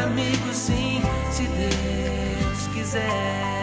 amigo, sim, se Deus quiser.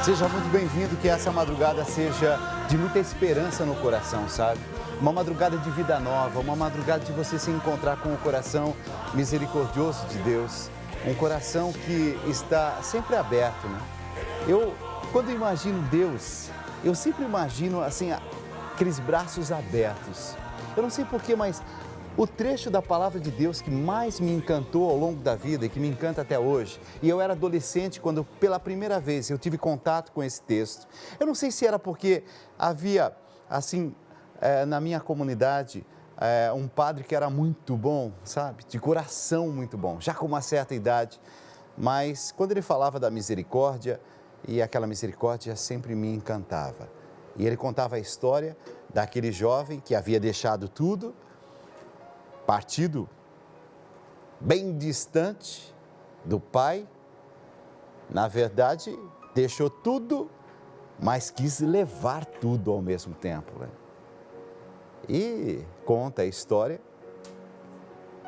Seja muito bem-vindo, que essa madrugada seja de muita esperança no coração, sabe? Uma madrugada de vida nova, uma madrugada de você se encontrar com o coração misericordioso de Deus, um coração que está sempre aberto, né? Quando imagino Deus, eu sempre imagino, assim, aqueles braços abertos. Eu não sei porquê, mas o trecho da palavra de Deus que mais me encantou ao longo da vida e que me encanta até hoje, e eu era adolescente quando pela primeira vez eu tive contato com esse texto. Eu não sei se era porque havia, assim, na minha comunidade, um padre que era muito bom, sabe? De coração muito bom, já com uma certa idade. Mas quando ele falava da misericórdia, e aquela misericórdia sempre me encantava. E ele contava a história daquele jovem que havia deixado tudo, partido bem distante do pai, na verdade, deixou tudo, mas quis levar tudo ao mesmo tempo, né? E conta a história,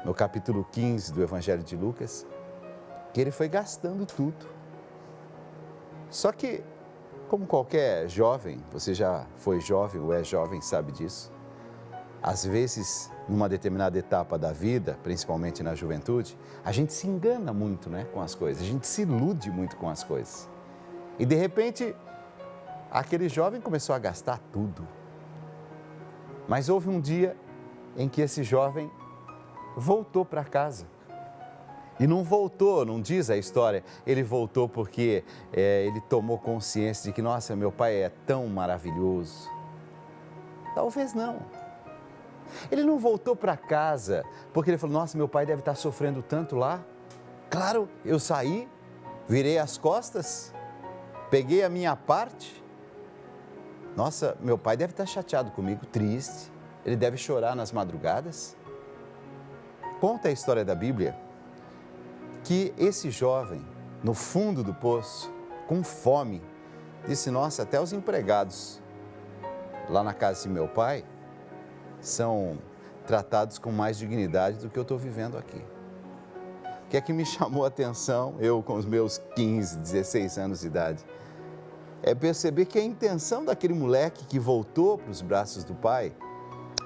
no capítulo 15 do Evangelho de Lucas, que ele foi gastando tudo. Só que, como qualquer jovem, você já foi jovem ou é jovem, sabe disso, às vezes, numa determinada etapa da vida, principalmente na juventude, a gente se engana muito, né, com as coisas, a gente se ilude muito com as coisas. E de repente, aquele jovem começou a gastar tudo. Mas houve um dia em que esse jovem voltou para casa. E não voltou, não diz a história, ele voltou porque ele tomou consciência de que, nossa, meu pai é tão maravilhoso. Talvez não. Ele não voltou para casa porque ele falou, nossa, meu pai deve estar sofrendo tanto lá. Claro, eu saí, virei as costas, peguei a minha parte. Nossa, meu pai deve estar chateado comigo, triste, ele deve chorar nas madrugadas. Conta a história da Bíblia que esse jovem, no fundo do poço, com fome, disse, nossa, até os empregados lá na casa de meu pai são tratados com mais dignidade do que eu estou vivendo aqui. O que é que me chamou a atenção, eu com os meus 15, 16 anos de idade, é perceber que a intenção daquele moleque que voltou para os braços do pai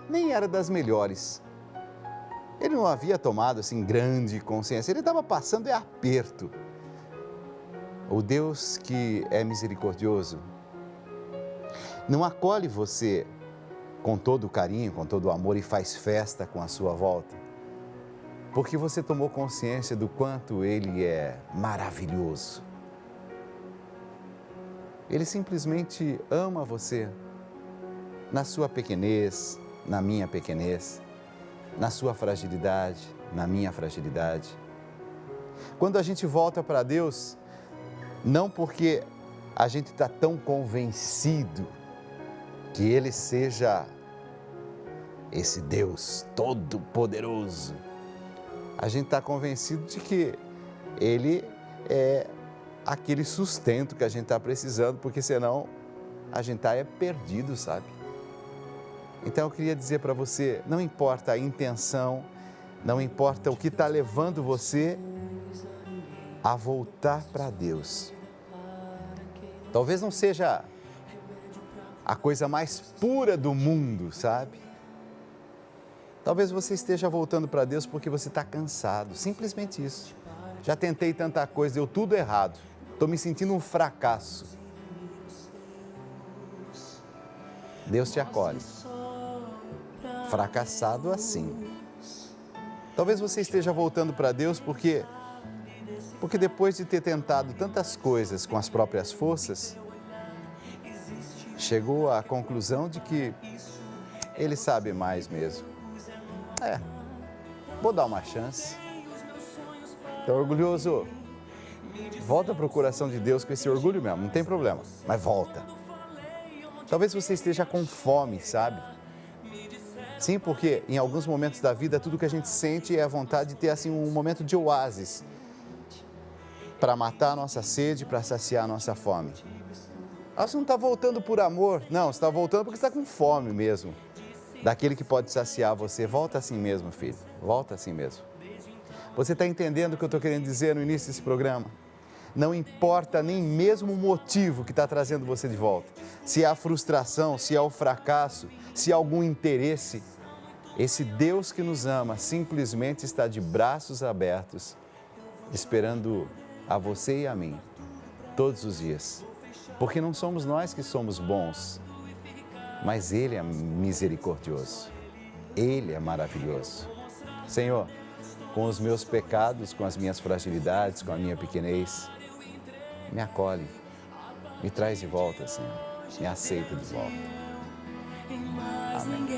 nem era das melhores. Ele não havia tomado assim grande consciência, ele estava passando aperto. O Deus que é misericordioso não acolhe você com todo o carinho, com todo o amor e faz festa com a sua volta. porque você tomou consciência do quanto Ele é maravilhoso. Ele simplesmente ama você, na sua pequenez, na minha pequenez, na sua fragilidade, na minha fragilidade. Quando a gente volta para Deus, não porque a gente está tão convencido que Ele seja esse Deus todo-poderoso, a gente está convencido de que Ele é aquele sustento que a gente está precisando, porque senão a gente está perdido, sabe? Então eu queria dizer para você, não importa a intenção, não importa o que está levando você a voltar para Deus. Talvez não seja a coisa mais pura do mundo, sabe? Talvez você esteja voltando para Deus porque você está cansado, simplesmente isso. Já tentei tanta coisa, deu tudo errado, estou me sentindo um fracasso. Deus te acolhe, fracassado assim. Talvez você esteja voltando para Deus porque depois de ter tentado tantas coisas com as próprias forças, chegou à conclusão de que Ele sabe mais mesmo. Vou dar uma chance. Então, orgulhoso, volta para o coração de Deus com esse orgulho mesmo, não tem problema, mas volta. Talvez você esteja com fome, sabe? Sim, porque em alguns momentos da vida, tudo que a gente sente é a vontade de ter assim um momento de oásis para matar a nossa sede, para saciar a nossa fome. Você não está voltando por amor, não, você está voltando porque você está com fome mesmo. Daquele que pode saciar você. Volta assim mesmo, filho, volta assim mesmo. Você está entendendo o que eu estou querendo dizer no início desse programa? Não importa nem mesmo o motivo que está trazendo você de volta. Se é a frustração, se é o fracasso, se é algum interesse, esse Deus que nos ama simplesmente está de braços abertos, esperando a você e a mim, todos os dias. Porque não somos nós que somos bons, mas Ele é misericordioso, Ele é maravilhoso. Senhor, com os meus pecados, com as minhas fragilidades, com a minha pequenez, me acolhe, me traz de volta, Senhor, me aceita de volta. Amém.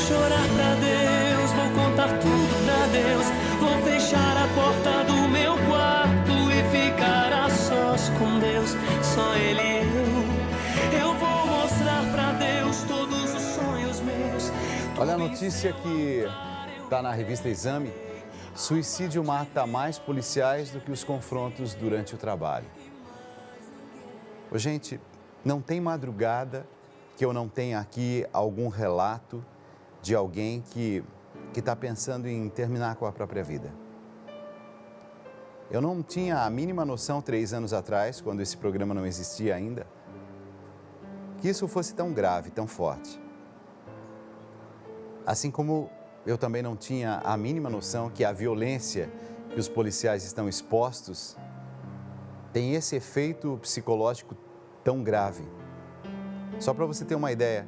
Chorar pra Deus, vou contar tudo pra Deus. Vou fechar a porta do meu quarto e ficar a sós com Deus, só Ele e eu vou mostrar pra Deus todos os sonhos meus. Olha a notícia que está na revista Exame. Suicídio mata mais policiais do que os confrontos durante o trabalho. Gente, não tem madrugada que eu não tenha aqui algum relato de alguém que está pensando em terminar com a própria vida. Eu não tinha a mínima noção 3 anos atrás, quando esse programa não existia ainda, que isso fosse tão grave, tão forte. Assim como eu também não tinha a mínima noção que a violência que os policiais estão expostos tem esse efeito psicológico tão grave. Só para você ter uma ideia,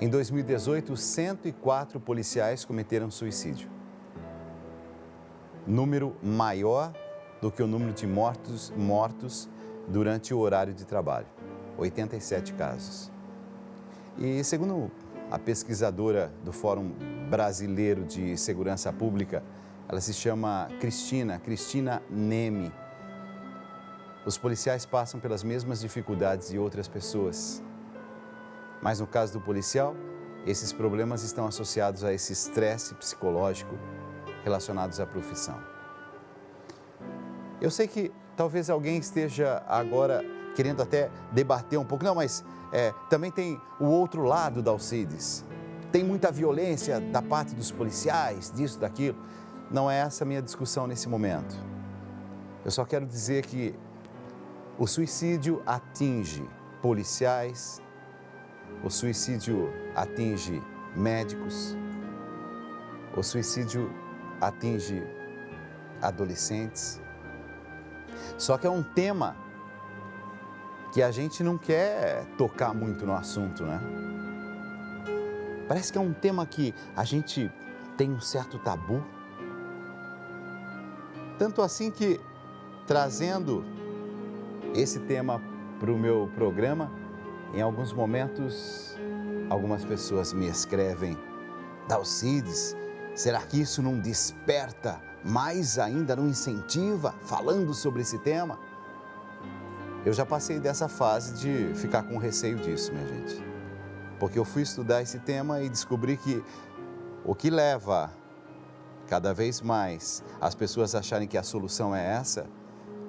em 2018, 104 policiais cometeram suicídio. Número maior do que o número de mortos durante o horário de trabalho. 87 casos. E segundo a pesquisadora do Fórum Brasileiro de Segurança Pública, ela se chama Cristina Neme. Os policiais passam pelas mesmas dificuldades de outras pessoas. Mas no caso do policial, esses problemas estão associados a esse estresse psicológico relacionados à profissão. Eu sei que talvez alguém esteja agora querendo até debater um pouco. Não, mas também tem o outro lado da Alcides. tem muita violência da parte dos policiais, disso, daquilo. Não é essa a minha discussão nesse momento. Eu só quero dizer que o suicídio atinge policiais, o suicídio atinge médicos, o suicídio atinge adolescentes. Só que é um tema que a gente não quer tocar muito no assunto, né? Parece que é um tema que a gente tem um certo tabu. Tanto assim que, trazendo esse tema para o meu programa, em alguns momentos, algumas pessoas me escrevem: Dalcides, será que isso não desperta mais ainda, não incentiva falando sobre esse tema? Eu já passei dessa fase de ficar com receio disso, minha gente. Porque eu fui estudar esse tema e descobri que o que leva cada vez mais as pessoas acharem que a solução é essa,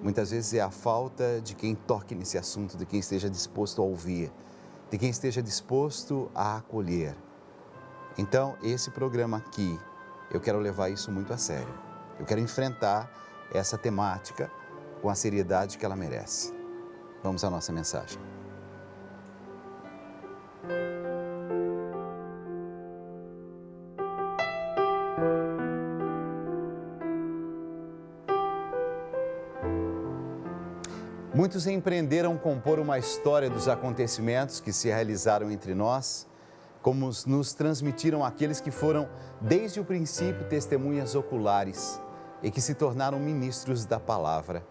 muitas vezes é a falta de quem toque nesse assunto, de quem esteja disposto a ouvir, de quem esteja disposto a acolher. Então, esse programa aqui, eu quero levar isso muito a sério. Eu quero enfrentar essa temática com a seriedade que ela merece. Vamos à nossa mensagem. Muitos empreenderam compor uma história dos acontecimentos que se realizaram entre nós, como nos transmitiram aqueles que foram, desde o princípio, testemunhas oculares e que se tornaram ministros da palavra.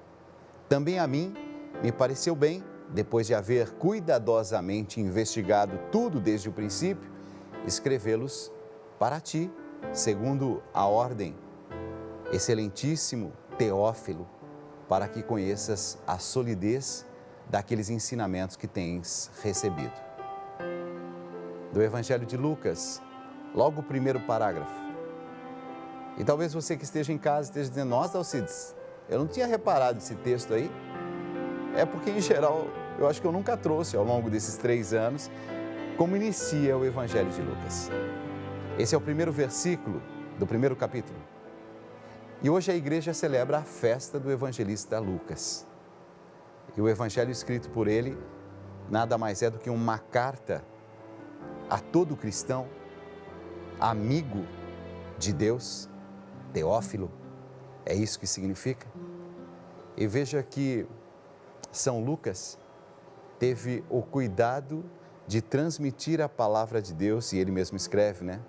Também a mim me pareceu bem, depois de haver cuidadosamente investigado tudo desde o princípio, escrevê-los para ti, segundo a ordem, excelentíssimo Teófilo, para que conheças a solidez daqueles ensinamentos que tens recebido. Do Evangelho de Lucas, logo o primeiro parágrafo. E talvez você que esteja em casa esteja dizendo: nossa, Dalcides, eu não tinha reparado esse texto aí. É porque, em geral, eu acho que eu nunca trouxe ao longo desses 3 anos como inicia o Evangelho de Lucas. Esse é o primeiro versículo do primeiro capítulo. E hoje a igreja celebra a festa do evangelista Lucas. E o evangelho escrito por ele nada mais é do que uma carta a todo cristão, amigo de Deus, Teófilo. É isso que significa. E veja que São Lucas teve o cuidado de transmitir a palavra de Deus, e ele mesmo escreve, né?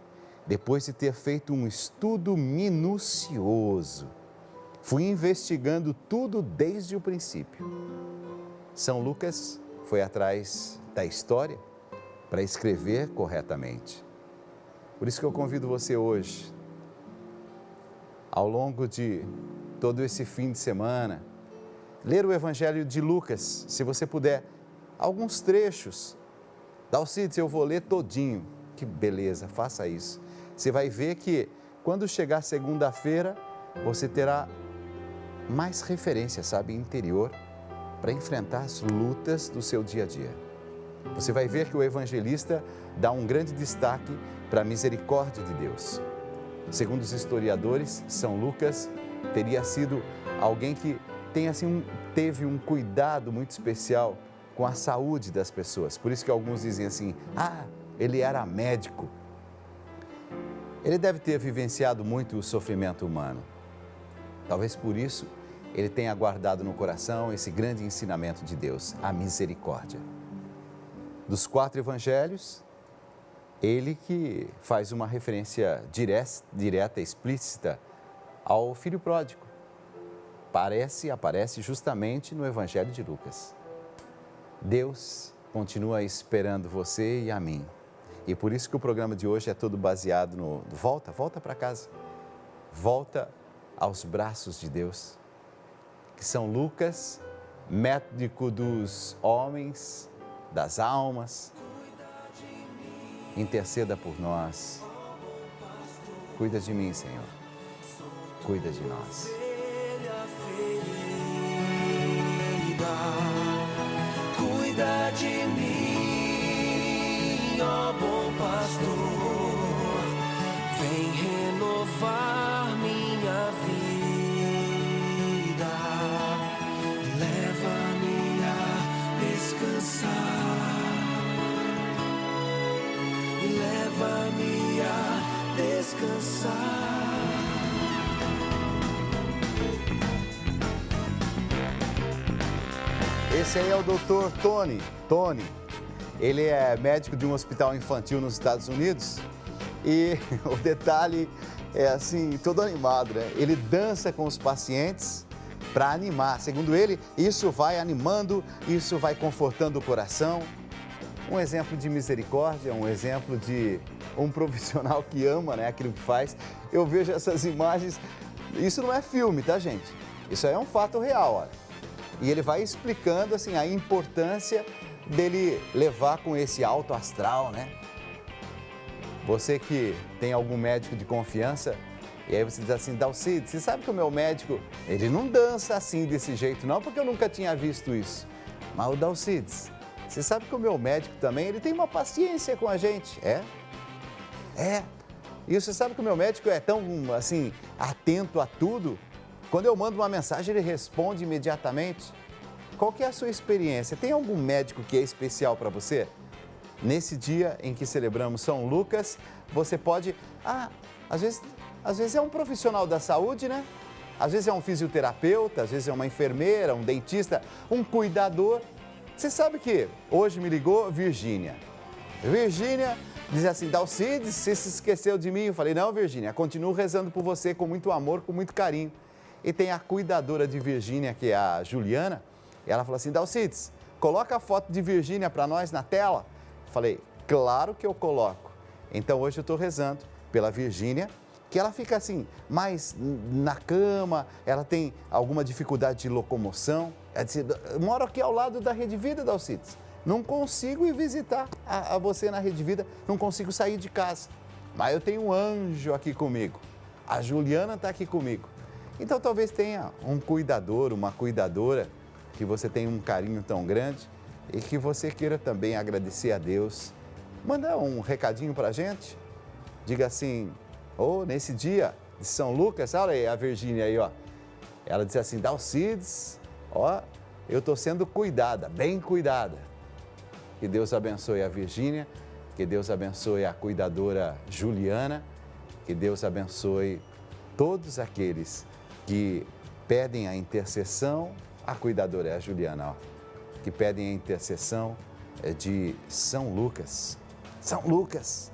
Depois de ter feito um estudo minucioso, fui investigando tudo desde o princípio. São Lucas foi atrás da história para escrever corretamente. Por isso que eu convido você hoje, ao longo de todo esse fim de semana, ler o Evangelho de Lucas, se você puder, alguns trechos. Dalcides, eu vou ler todinho. Que beleza, faça isso. Você vai ver que quando chegar segunda-feira, você terá mais referência, sabe, interior, para enfrentar as lutas do seu dia a dia. Você vai ver que o evangelista dá um grande destaque para a misericórdia de Deus. Segundo os historiadores, São Lucas teria sido alguém que teve um cuidado muito especial com a saúde das pessoas. Por isso que alguns dizem assim: ele era médico. Ele deve ter vivenciado muito o sofrimento humano. Talvez por isso ele tenha guardado no coração esse grande ensinamento de Deus, a misericórdia. Dos 4 evangelhos, ele que faz uma referência direta, explícita ao filho pródigo. Aparece justamente no Evangelho de Lucas. Deus continua esperando você e a mim. E por isso que o programa de hoje é todo baseado no volta para casa. Volta aos braços de Deus. Que São Lucas, médico dos homens, das almas, interceda por nós. Cuida de mim, Senhor. Cuida de nós. Cuida de mim, ó bom pastor. descansar. Esse aí é o Dr. Tony. Ele é médico de um hospital infantil nos Estados Unidos e o detalhe é assim, todo animado, né? Ele dança com os pacientes para animar. Segundo ele, isso vai animando, isso vai confortando o coração. Um exemplo de misericórdia, um exemplo de um profissional que ama, né, aquilo que faz. Eu vejo essas imagens, isso não é filme, tá, gente? Isso aí é um fato real, olha. E ele vai explicando assim a importância dele levar com esse alto astral, né? Você que tem algum médico de confiança, e aí você diz assim, Dalcide, você sabe que o meu médico, ele não dança assim desse jeito não, porque eu nunca tinha visto isso. Mas o Dalcides, você sabe que o meu médico também, ele tem uma paciência com a gente, é? E você sabe que o meu médico é tão, assim, atento a tudo? Quando eu mando uma mensagem, ele responde imediatamente. Qual que é a sua experiência? Tem algum médico que é especial para você? Nesse dia em que celebramos São Lucas, você pode... às vezes é um profissional da saúde, né? Às vezes é um fisioterapeuta, às vezes é uma enfermeira, um dentista, um cuidador. Você sabe que hoje me ligou Virgínia. Virgínia diz assim, Dalcides, você se esqueceu de mim? Eu falei, não, Virgínia, continuo rezando por você com muito amor, com muito carinho. E tem a cuidadora de Virgínia, que é a Juliana, e ela falou assim, Dalcides, coloca a foto de Virgínia para nós na tela. Eu falei, claro que eu coloco. Então hoje eu estou rezando pela Virgínia, que ela fica assim, mais na cama, ela tem alguma dificuldade de locomoção. Ela disse, moro aqui ao lado da Rede Vida, Dalcides. Não consigo ir visitar a você na Rede Vida, não consigo sair de casa. Mas eu tenho um anjo aqui comigo. A Juliana está aqui comigo. Então talvez tenha um cuidador, uma cuidadora, que você tenha um carinho tão grande e que você queira também agradecer a Deus. Manda um recadinho para a gente. Diga assim, nesse dia de São Lucas, olha aí a Virgínia aí, ó. Ela diz assim, Dalcides, eu estou sendo cuidada, bem cuidada. Que Deus abençoe a Virgínia, que Deus abençoe a cuidadora Juliana, que Deus abençoe todos aqueles que pedem a intercessão, a cuidadora é a Juliana, que pedem a intercessão de São Lucas. São Lucas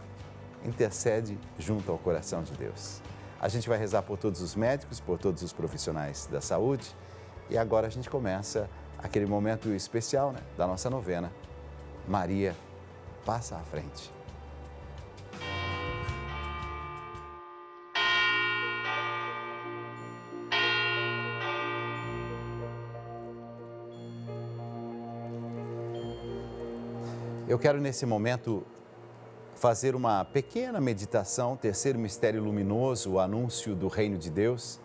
intercede junto ao coração de Deus. A gente vai rezar por todos os médicos, por todos os profissionais da saúde e agora a gente começa aquele momento especial, né, da nossa novena. Maria, passa à frente. Eu quero nesse momento fazer uma pequena meditação, terceiro mistério luminoso, o anúncio do reino de Deus.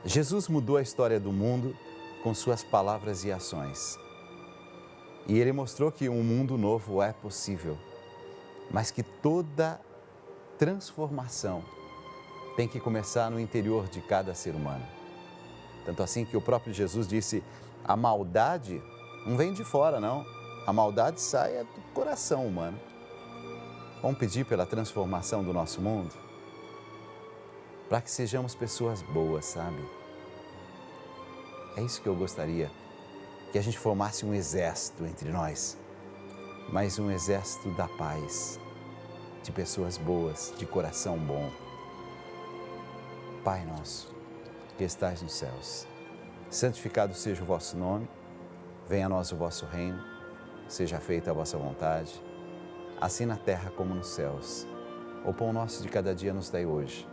Jesus mudou a história do mundo com suas palavras e ações. E ele mostrou que um mundo novo é possível, mas que toda transformação tem que começar no interior de cada ser humano. Tanto assim que o próprio Jesus disse, a maldade não vem de fora, não. A maldade sai do coração humano. Vamos pedir pela transformação do nosso mundo? Para que sejamos pessoas boas, sabe? É isso que eu gostaria, que a gente formasse um exército entre nós, mas um exército da paz, de pessoas boas, de coração bom. Pai nosso, que estais nos céus, santificado seja o vosso nome, venha a nós o vosso reino, seja feita a vossa vontade, assim na terra como nos céus. O pão nosso de cada dia nos dai hoje.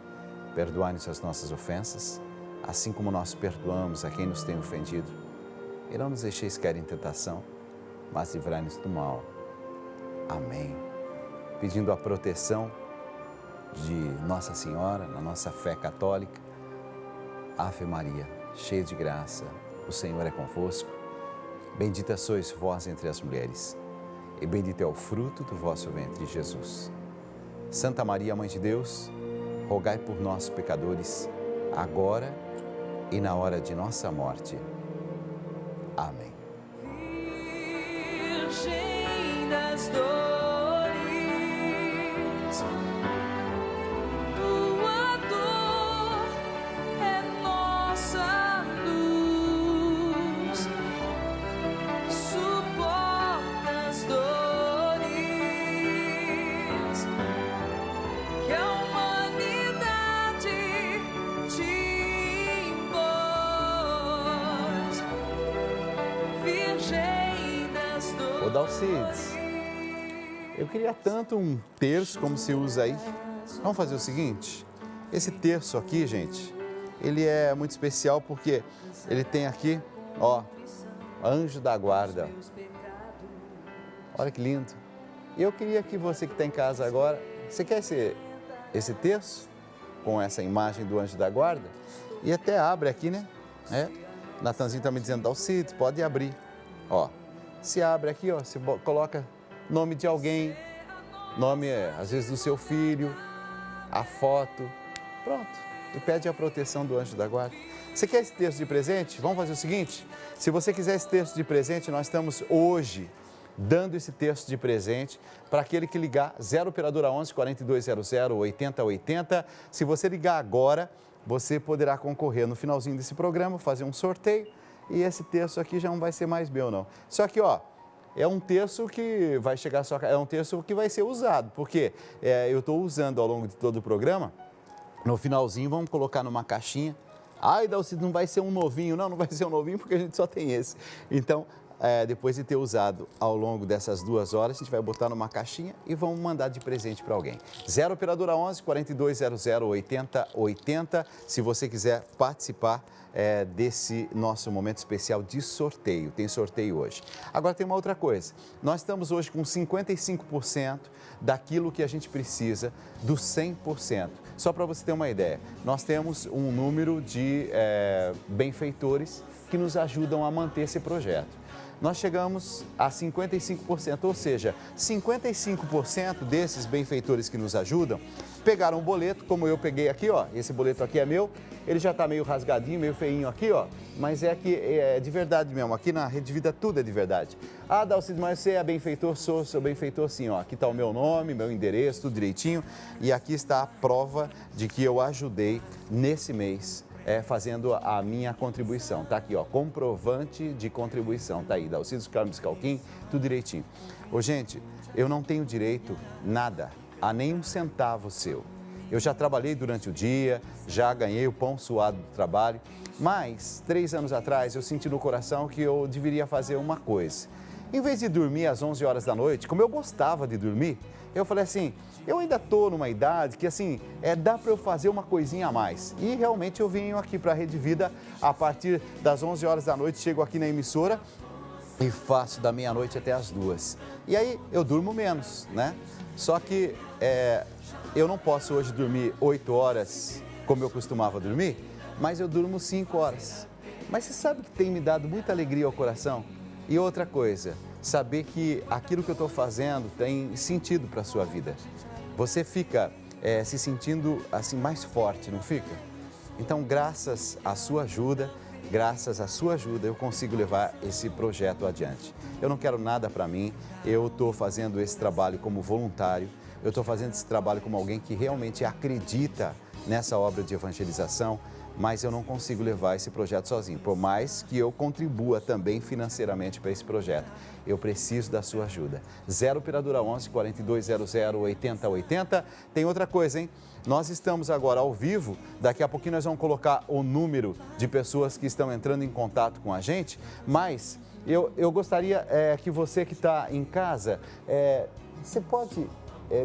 Perdoai-nos as nossas ofensas, assim como nós perdoamos a quem nos tem ofendido. E não nos deixeis cair em tentação, mas livrai-nos do mal. Amém. Pedindo a proteção de Nossa Senhora, na nossa fé católica. Ave Maria, cheia de graça, o Senhor é convosco. Bendita sois vós entre as mulheres, e bendito é o fruto do vosso ventre, Jesus. Santa Maria, Mãe de Deus, rogai por nós, pecadores, agora e na hora de nossa morte. Amém. Virgem das dores, Dalcides, eu queria tanto um terço como se usa aí. Vamos fazer o seguinte, esse terço aqui, gente, ele é muito especial porque ele tem aqui, ó, anjo da guarda. Olha que lindo. Eu queria que você que está em casa agora, você quer esse terço com essa imagem do anjo da guarda? E até abre aqui, né? Natanzinho está me dizendo, Dalcides, pode abrir. Ó, se abre aqui, ó, você coloca nome de alguém, nome, às vezes, do seu filho, a foto, pronto. E pede a proteção do anjo da guarda. Você quer esse terço de presente? Vamos fazer o seguinte, se você quiser esse terço de presente, nós estamos hoje dando esse terço de presente para aquele que ligar 0 operadora 11 4200 8080. Se você ligar agora, você poderá concorrer no finalzinho desse programa, fazer um sorteio e esse terço aqui já não vai ser mais meu, não. Só que, ó, é um terço que vai chegar à sua casa, é um terço que vai ser usado, porque eu estou usando ao longo de todo o programa, no finalzinho vamos colocar numa caixinha. Ai, Dalcides, não vai ser um novinho, não vai ser um novinho porque a gente só tem esse. Então, depois de ter usado ao longo dessas 2 horas, a gente vai botar numa caixinha e vamos mandar de presente para alguém. 0 operadora 11 4200 8080, se você quiser participar desse nosso momento especial de sorteio. Tem sorteio hoje. Agora tem uma outra coisa. Nós estamos hoje com 55% daquilo que a gente precisa do 100%. Só para você ter uma ideia, nós temos um número de benfeitores que nos ajudam a manter esse projeto. Nós chegamos a 55%, ou seja, 55% desses benfeitores que nos ajudam pegaram um boleto, como eu peguei aqui, ó, esse boleto aqui é meu, ele já está meio rasgadinho, meio feinho aqui, ó, mas é que é de verdade mesmo, aqui na Rede Vida tudo é de verdade. Ah, Dalcides, mas você é benfeitor? Sou benfeitor sim, ó, aqui está o meu nome, meu endereço, tudo direitinho, e aqui está a prova de que eu ajudei nesse mês. Fazendo a minha contribuição. Tá aqui, ó, comprovante de contribuição. Tá aí, Dalcides Carlos Calquim, tudo direitinho. Ô, gente, eu não tenho direito nada, a nenhum centavo seu. Eu já trabalhei durante o dia, já ganhei o pão suado do trabalho, mas 3 anos atrás eu senti no coração que eu deveria fazer uma coisa. Em vez de dormir às 11 horas da noite, como eu gostava de dormir, eu falei assim, eu ainda estou numa idade que assim, dá para eu fazer uma coisinha a mais. E realmente eu venho aqui para a Rede Vida a partir das 11 horas da noite, chego aqui na emissora e faço da meia-noite até as 2. E aí eu durmo menos, né? Só que eu não posso hoje dormir 8 horas como eu costumava dormir, mas eu durmo 5 horas. Mas você sabe que tem me dado muita alegria ao coração? E outra coisa, saber que aquilo que eu estou fazendo tem sentido para a sua vida. Você fica se sentindo assim mais forte, não fica? Então, graças à sua ajuda, eu consigo levar esse projeto adiante. Eu não quero nada para mim, eu estou fazendo esse trabalho como voluntário, eu estou fazendo esse trabalho como alguém que realmente acredita nessa obra de evangelização, mas eu não consigo levar esse projeto sozinho, por mais que eu contribua também financeiramente para esse projeto. Eu preciso da sua ajuda. 0 operadora 11 4200 8080. Tem outra coisa, hein? Nós estamos agora ao vivo, daqui a pouquinho nós vamos colocar o número de pessoas que estão entrando em contato com a gente, mas eu gostaria que você que está em casa, você pode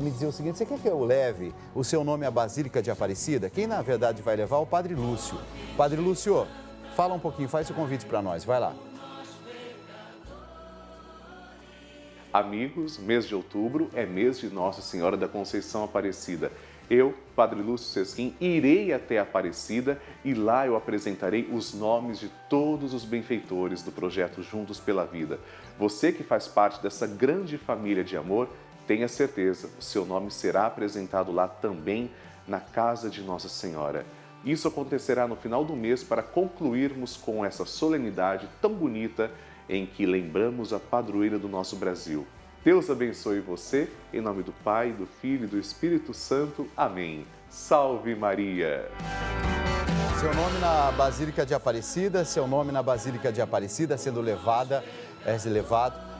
me dizer o seguinte, você quer que eu leve o seu nome à Basílica de Aparecida? Quem na verdade vai levar é o Padre Lúcio. Padre Lúcio, fala um pouquinho, faz o convite para nós, vai lá. Amigos, mês de outubro é mês de Nossa Senhora da Conceição Aparecida. Eu, Padre Lúcio Sesquim, irei até Aparecida e lá eu apresentarei os nomes de todos os benfeitores do projeto Juntos pela Vida. Você que faz parte dessa grande família de amor, tenha certeza, o seu nome será apresentado lá também na casa de Nossa Senhora. Isso acontecerá no final do mês para concluirmos com essa solenidade tão bonita em que lembramos a padroeira do nosso Brasil. Deus abençoe você, em nome do Pai, do Filho e do Espírito Santo. Amém. Salve Maria! Seu nome na Basílica de Aparecida, sendo levado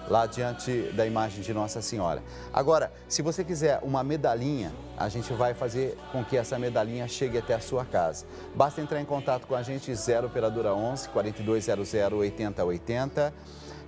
lá diante da imagem de Nossa Senhora. Agora, se você quiser uma medalhinha, a gente vai fazer com que essa medalhinha chegue até a sua casa. Basta entrar em contato com a gente, 0 operadora 11 4200 8080.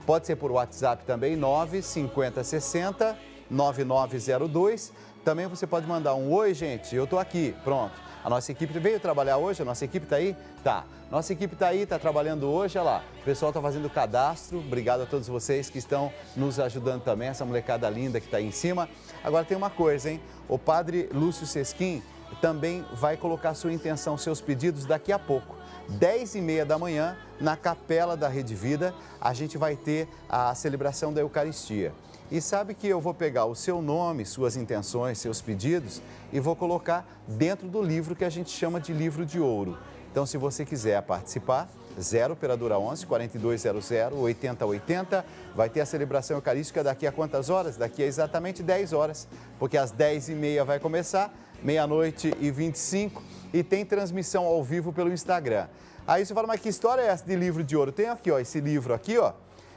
Pode ser por WhatsApp também, 95060 9902. Também você pode mandar um oi, gente, eu estou aqui, pronto. A nossa equipe veio trabalhar hoje, a nossa equipe está aí? Tá. Nossa equipe está aí, está trabalhando hoje, olha lá. O pessoal está fazendo cadastro, obrigado a todos vocês que estão nos ajudando também, essa molecada linda que está aí em cima. Agora tem uma coisa, hein? O padre Lúcio Sesquim também vai colocar sua intenção, seus pedidos daqui a pouco. 10h30 da manhã, na Capela da Rede Vida, a gente vai ter a celebração da Eucaristia. E sabe que eu vou pegar o seu nome, suas intenções, seus pedidos e vou colocar dentro do livro que a gente chama de livro de ouro. Então, se você quiser participar, 0 operadora 11 4200 8080, vai ter a celebração eucarística daqui a quantas horas? Daqui a exatamente 10 horas, porque às 10h30 vai começar, 00h25 e tem transmissão ao vivo pelo Instagram. Aí você fala, mas que história é essa de livro de ouro? Tem aqui, ó, esse livro aqui, ó,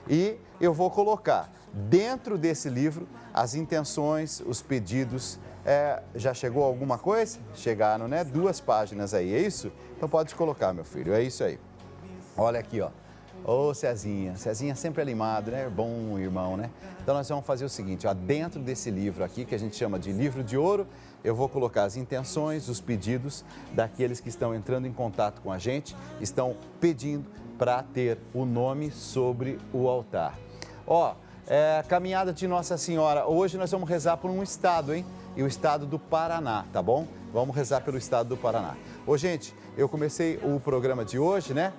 e eu vou colocar dentro desse livro as intenções, os pedidos. Já chegou alguma coisa? Chegaram, né? 2 páginas aí, é isso? Então pode colocar, meu filho, é isso aí. Olha aqui, ó. Ô, Cezinha, Cezinha sempre animado, né? Bom irmão, né? Então nós vamos fazer o seguinte, ó, dentro desse livro aqui, que a gente chama de livro de ouro, eu vou colocar as intenções, os pedidos daqueles que estão entrando em contato com a gente, estão pedindo para ter o nome sobre o altar. Ó, caminhada de Nossa Senhora, hoje nós vamos rezar por um estado, hein? E o estado do Paraná, tá bom? Vamos rezar pelo estado do Paraná. Ô, gente, eu comecei o programa de hoje, né?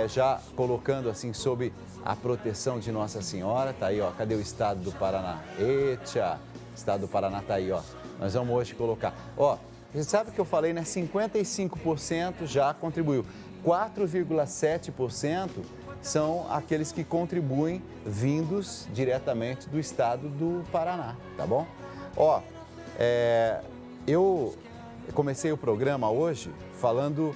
Já colocando assim sob a proteção de Nossa Senhora, tá aí, ó. Cadê o estado do Paraná? Eita, o estado do Paraná tá aí, ó. Nós vamos hoje colocar. Ó, você sabe que eu falei, né? 55% já contribuiu. 4,7% são aqueles que contribuem vindos diretamente do estado do Paraná, tá bom? Ó, eu comecei o programa hoje falando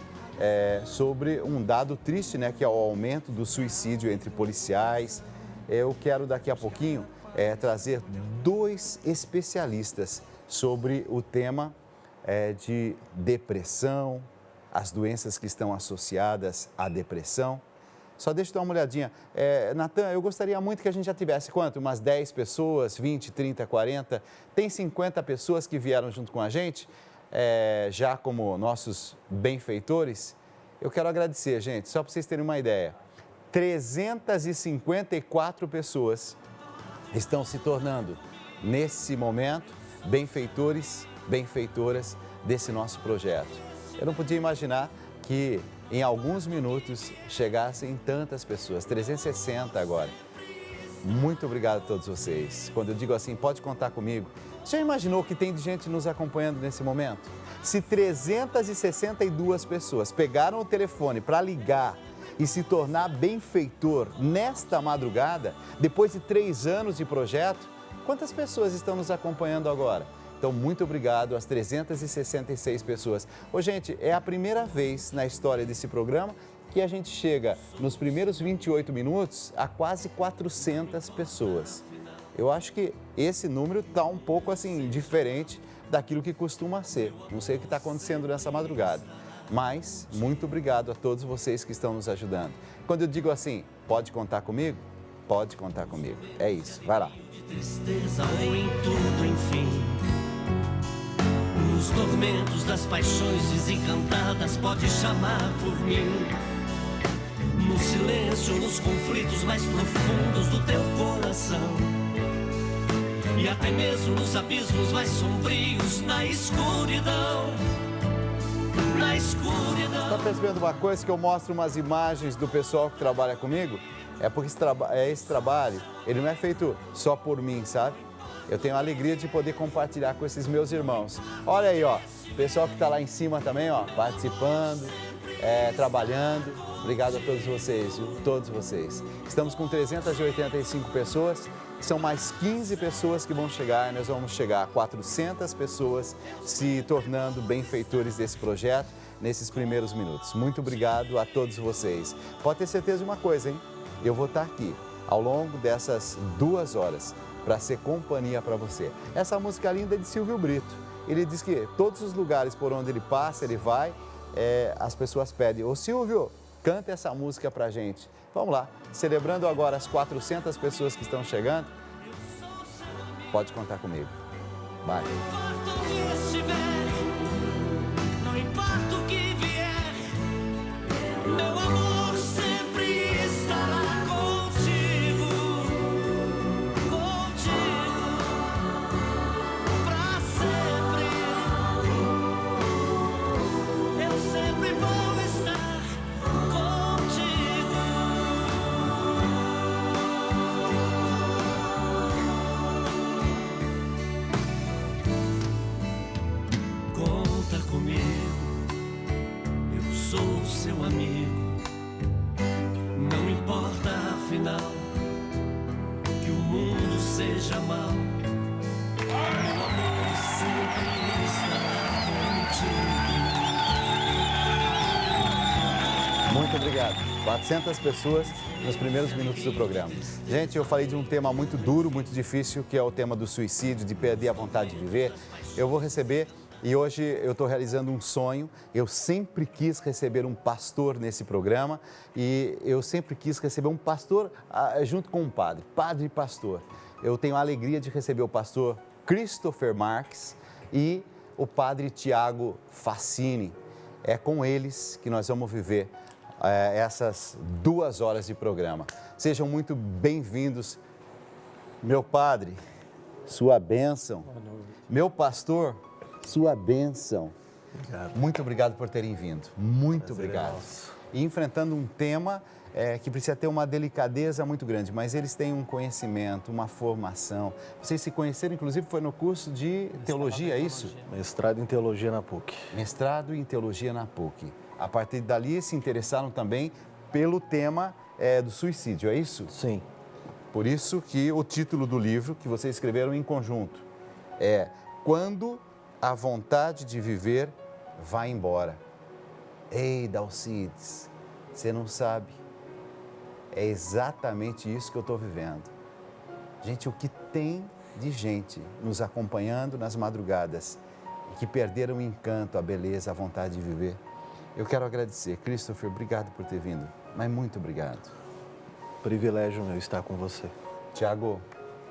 sobre um dado triste, né, que é o aumento do suicídio entre policiais. Eu quero daqui a pouquinho trazer 2 especialistas sobre o tema de depressão, as doenças que estão associadas à depressão. Só deixa eu dar uma olhadinha. Natan, eu gostaria muito que a gente já tivesse quanto? Umas 10 pessoas, 20, 30, 40. Tem 50 pessoas que vieram junto com a gente, já como nossos benfeitores. Eu quero agradecer, gente, só para vocês terem uma ideia. 354 pessoas estão se tornando, nesse momento, benfeitores, benfeitoras desse nosso projeto. Eu não podia imaginar que em alguns minutos chegassem tantas pessoas, 360 agora. Muito obrigado a todos vocês. Quando eu digo assim, pode contar comigo. Você já imaginou que tem gente nos acompanhando nesse momento? Se 362 pessoas pegaram o telefone para ligar e se tornar benfeitor nesta madrugada, depois de 3 anos de projeto, quantas pessoas estão nos acompanhando agora? Então, muito obrigado às 366 pessoas. Ô, gente, é a primeira vez na história desse programa que a gente chega nos primeiros 28 minutos a quase 400 pessoas. Eu acho que esse número está um pouco assim diferente daquilo que costuma ser. Não sei o que está acontecendo nessa madrugada, mas muito obrigado a todos vocês que estão nos ajudando. Quando eu digo assim, pode contar comigo? Pode contar comigo. É isso, vai lá. Tristeza ou em tudo, enfim. Nos tormentos das paixões desencantadas, pode chamar por mim. No silêncio, nos conflitos mais profundos do teu coração. E até mesmo nos abismos mais sombrios, na escuridão. Na escuridão. Está percebendo uma coisa que eu mostro umas imagens do pessoal que trabalha comigo? É porque esse trabalho, ele não é feito só por mim, sabe? Eu tenho a alegria de poder compartilhar com esses meus irmãos. Olha aí, ó, o pessoal que está lá em cima também, ó, participando, trabalhando. Obrigado a todos vocês, viu? Todos vocês. Estamos com 385 pessoas, são mais 15 pessoas que vão chegar, nós vamos chegar a 400 pessoas se tornando benfeitores desse projeto nesses primeiros minutos. Muito obrigado a todos vocês. Pode ter certeza de uma coisa, hein? Eu vou estar aqui ao longo dessas 2 horas para ser companhia para você. Essa música linda é de Silvio Brito. Ele diz que todos os lugares por onde ele passa, ele vai, as pessoas pedem, ô Silvio, canta essa música pra gente. Vamos lá, celebrando agora as 400 pessoas que estão chegando. Pode contar comigo. Vai. Não importa onde estiver, não importa o que vier, meu amor sempre estará contigo, pra sempre. Eu sempre vou estar contigo. Conta comigo, eu sou seu amigo. Não importa afinal que o mundo seja mau, meu amor sempre estará contigo. Muito obrigado. 400 pessoas nos primeiros minutos do programa. Gente, eu falei de um tema muito duro, muito difícil, que é o tema do suicídio, de perder a vontade de viver. Eu vou receber, e hoje eu estou realizando um sonho. Eu sempre quis receber um pastor nesse programa e eu sempre quis receber um pastor junto com um padre e pastor. Eu tenho a alegria de receber o pastor Christopher Marques e o padre Tiago Fassini. É com eles que nós vamos viver essas 2 horas de programa. Sejam muito bem-vindos, meu padre, sua bênção. Meu pastor, sua bênção. Obrigado. Muito obrigado por terem vindo. Muito obrigado. E enfrentando um tema que precisa ter uma delicadeza muito grande, mas eles têm um conhecimento, uma formação. Vocês se conheceram, inclusive, foi no curso de teologia, é isso? Mestrado em teologia na PUC. Mestrado em teologia na PUC. A partir dali se interessaram também pelo tema do suicídio, é isso? Sim. Por isso que o título do livro que vocês escreveram em conjunto é Quando a Vontade de Viver Vai Embora. Ei, Dalcides, você não sabe. É exatamente isso que eu estou vivendo. Gente, o que tem de gente nos acompanhando nas madrugadas e que perderam o encanto, a beleza, a vontade de viver. Eu quero agradecer. Christopher, obrigado por ter vindo, mas muito obrigado. Privilégio meu estar com você. Tiago,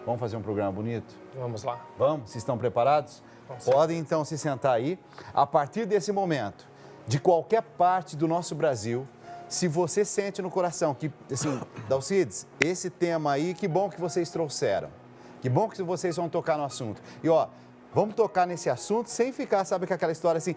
vamos fazer um programa bonito? Vamos lá. Vamos? Vocês estão preparados? Podem então se sentar aí. A partir desse momento, de qualquer parte do nosso Brasil, se você sente no coração que, assim, Dalcides, esse tema aí, que bom que vocês trouxeram. Que bom que vocês vão tocar no assunto. E ó, vamos tocar nesse assunto sem ficar, sabe, com aquela história assim,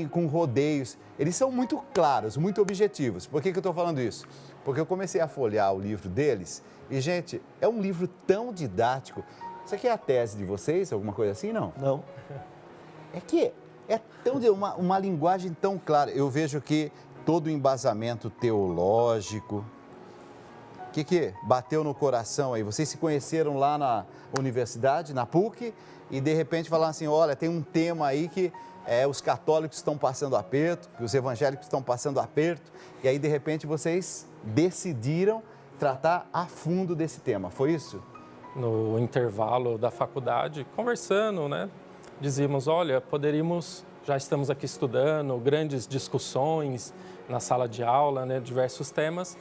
com rodeios. Eles são muito claros, muito objetivos. Por que eu estou falando isso? Porque eu comecei a folhear o livro deles e, gente, é um livro tão didático. Isso aqui é a tese de vocês, alguma coisa assim, não? Não. É que é tão uma linguagem tão clara. Eu vejo que todo o embasamento teológico. O que bateu no coração aí? Vocês se conheceram lá na universidade, na PUC, e de repente falaram assim, olha, tem um tema aí que os católicos estão passando aperto, que os evangélicos estão passando aperto, e aí de repente vocês decidiram tratar a fundo desse tema, foi isso? No intervalo da faculdade, conversando, né? Dizíamos, olha, já estamos aqui estudando, grandes discussões na sala de aula, né? Diversos temas.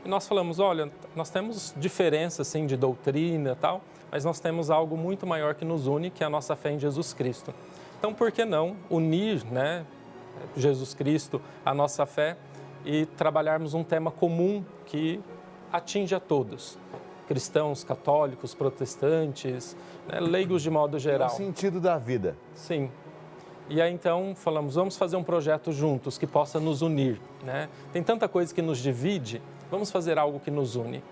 E nós falamos, olha, nós temos diferenças, assim, de doutrina e tal, mas nós temos algo muito maior que nos une, que é a nossa fé em Jesus Cristo. Então, por que não unir, né, Jesus Cristo, a nossa fé e trabalharmos um tema comum que atinge a todos? Cristãos, católicos, protestantes, né, leigos de modo geral. É o sentido da vida. Sim. E aí, então, falamos, vamos fazer um projeto juntos que possa nos unir, né? Tem tanta coisa que nos divide, vamos fazer algo que nos une.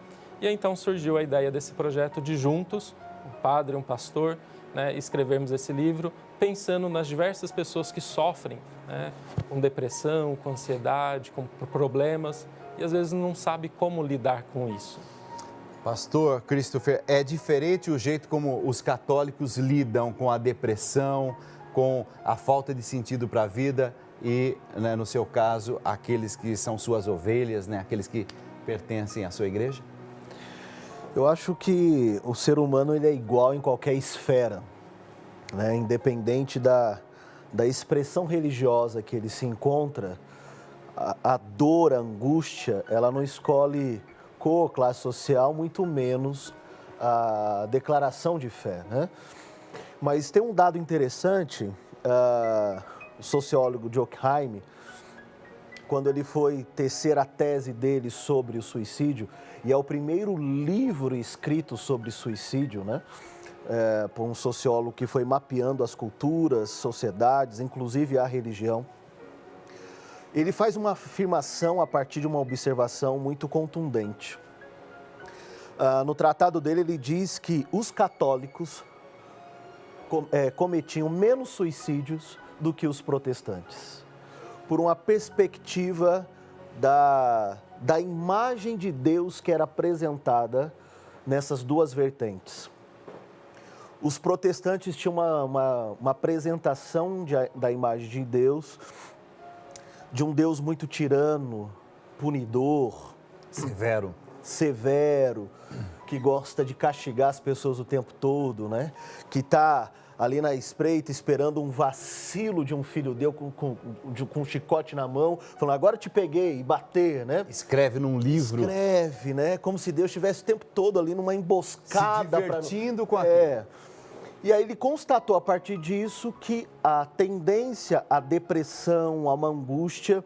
E aí, então, surgiu a ideia desse projeto de juntos, um padre, um pastor, né, escrevermos esse livro, pensando nas diversas pessoas que sofrem, né, com depressão, com ansiedade, com problemas, e às vezes não sabe como lidar com isso. Pastor Christopher, é diferente o jeito como os católicos lidam com a depressão, com a falta de sentido para a vida e, né, no seu caso, aqueles que são suas ovelhas, né, aqueles que pertencem à sua igreja? Eu acho que o ser humano ele é igual em qualquer esfera, né? Independente da expressão religiosa que ele se encontra, a dor, a angústia, ela não escolhe cor, classe social, muito menos a declaração de fé, né? Mas tem um dado interessante, o sociólogo Durkheim, quando ele foi tecer a tese dele sobre o suicídio, e é o primeiro livro escrito sobre suicídio, né? Por um sociólogo que foi mapeando as culturas, sociedades, inclusive a religião. Ele faz uma afirmação a partir de uma observação muito contundente. No tratado dele, ele diz que os católicos cometiam menos suicídios do que os protestantes, por uma perspectiva da imagem de Deus que era apresentada nessas duas vertentes. Os protestantes tinham uma apresentação da imagem de Deus, de um Deus muito tirano, punidor, severo, que gosta de castigar as pessoas o tempo todo, né? Que está ali na espreita esperando um vacilo de um filho dele com um chicote na mão, falando, agora te peguei, e bater, né? Escreve num livro. Escreve, né? Como se Deus estivesse o tempo todo ali numa emboscada. Se divertindo com aquilo. E aí ele constatou a partir disso que a tendência à depressão, a uma angústia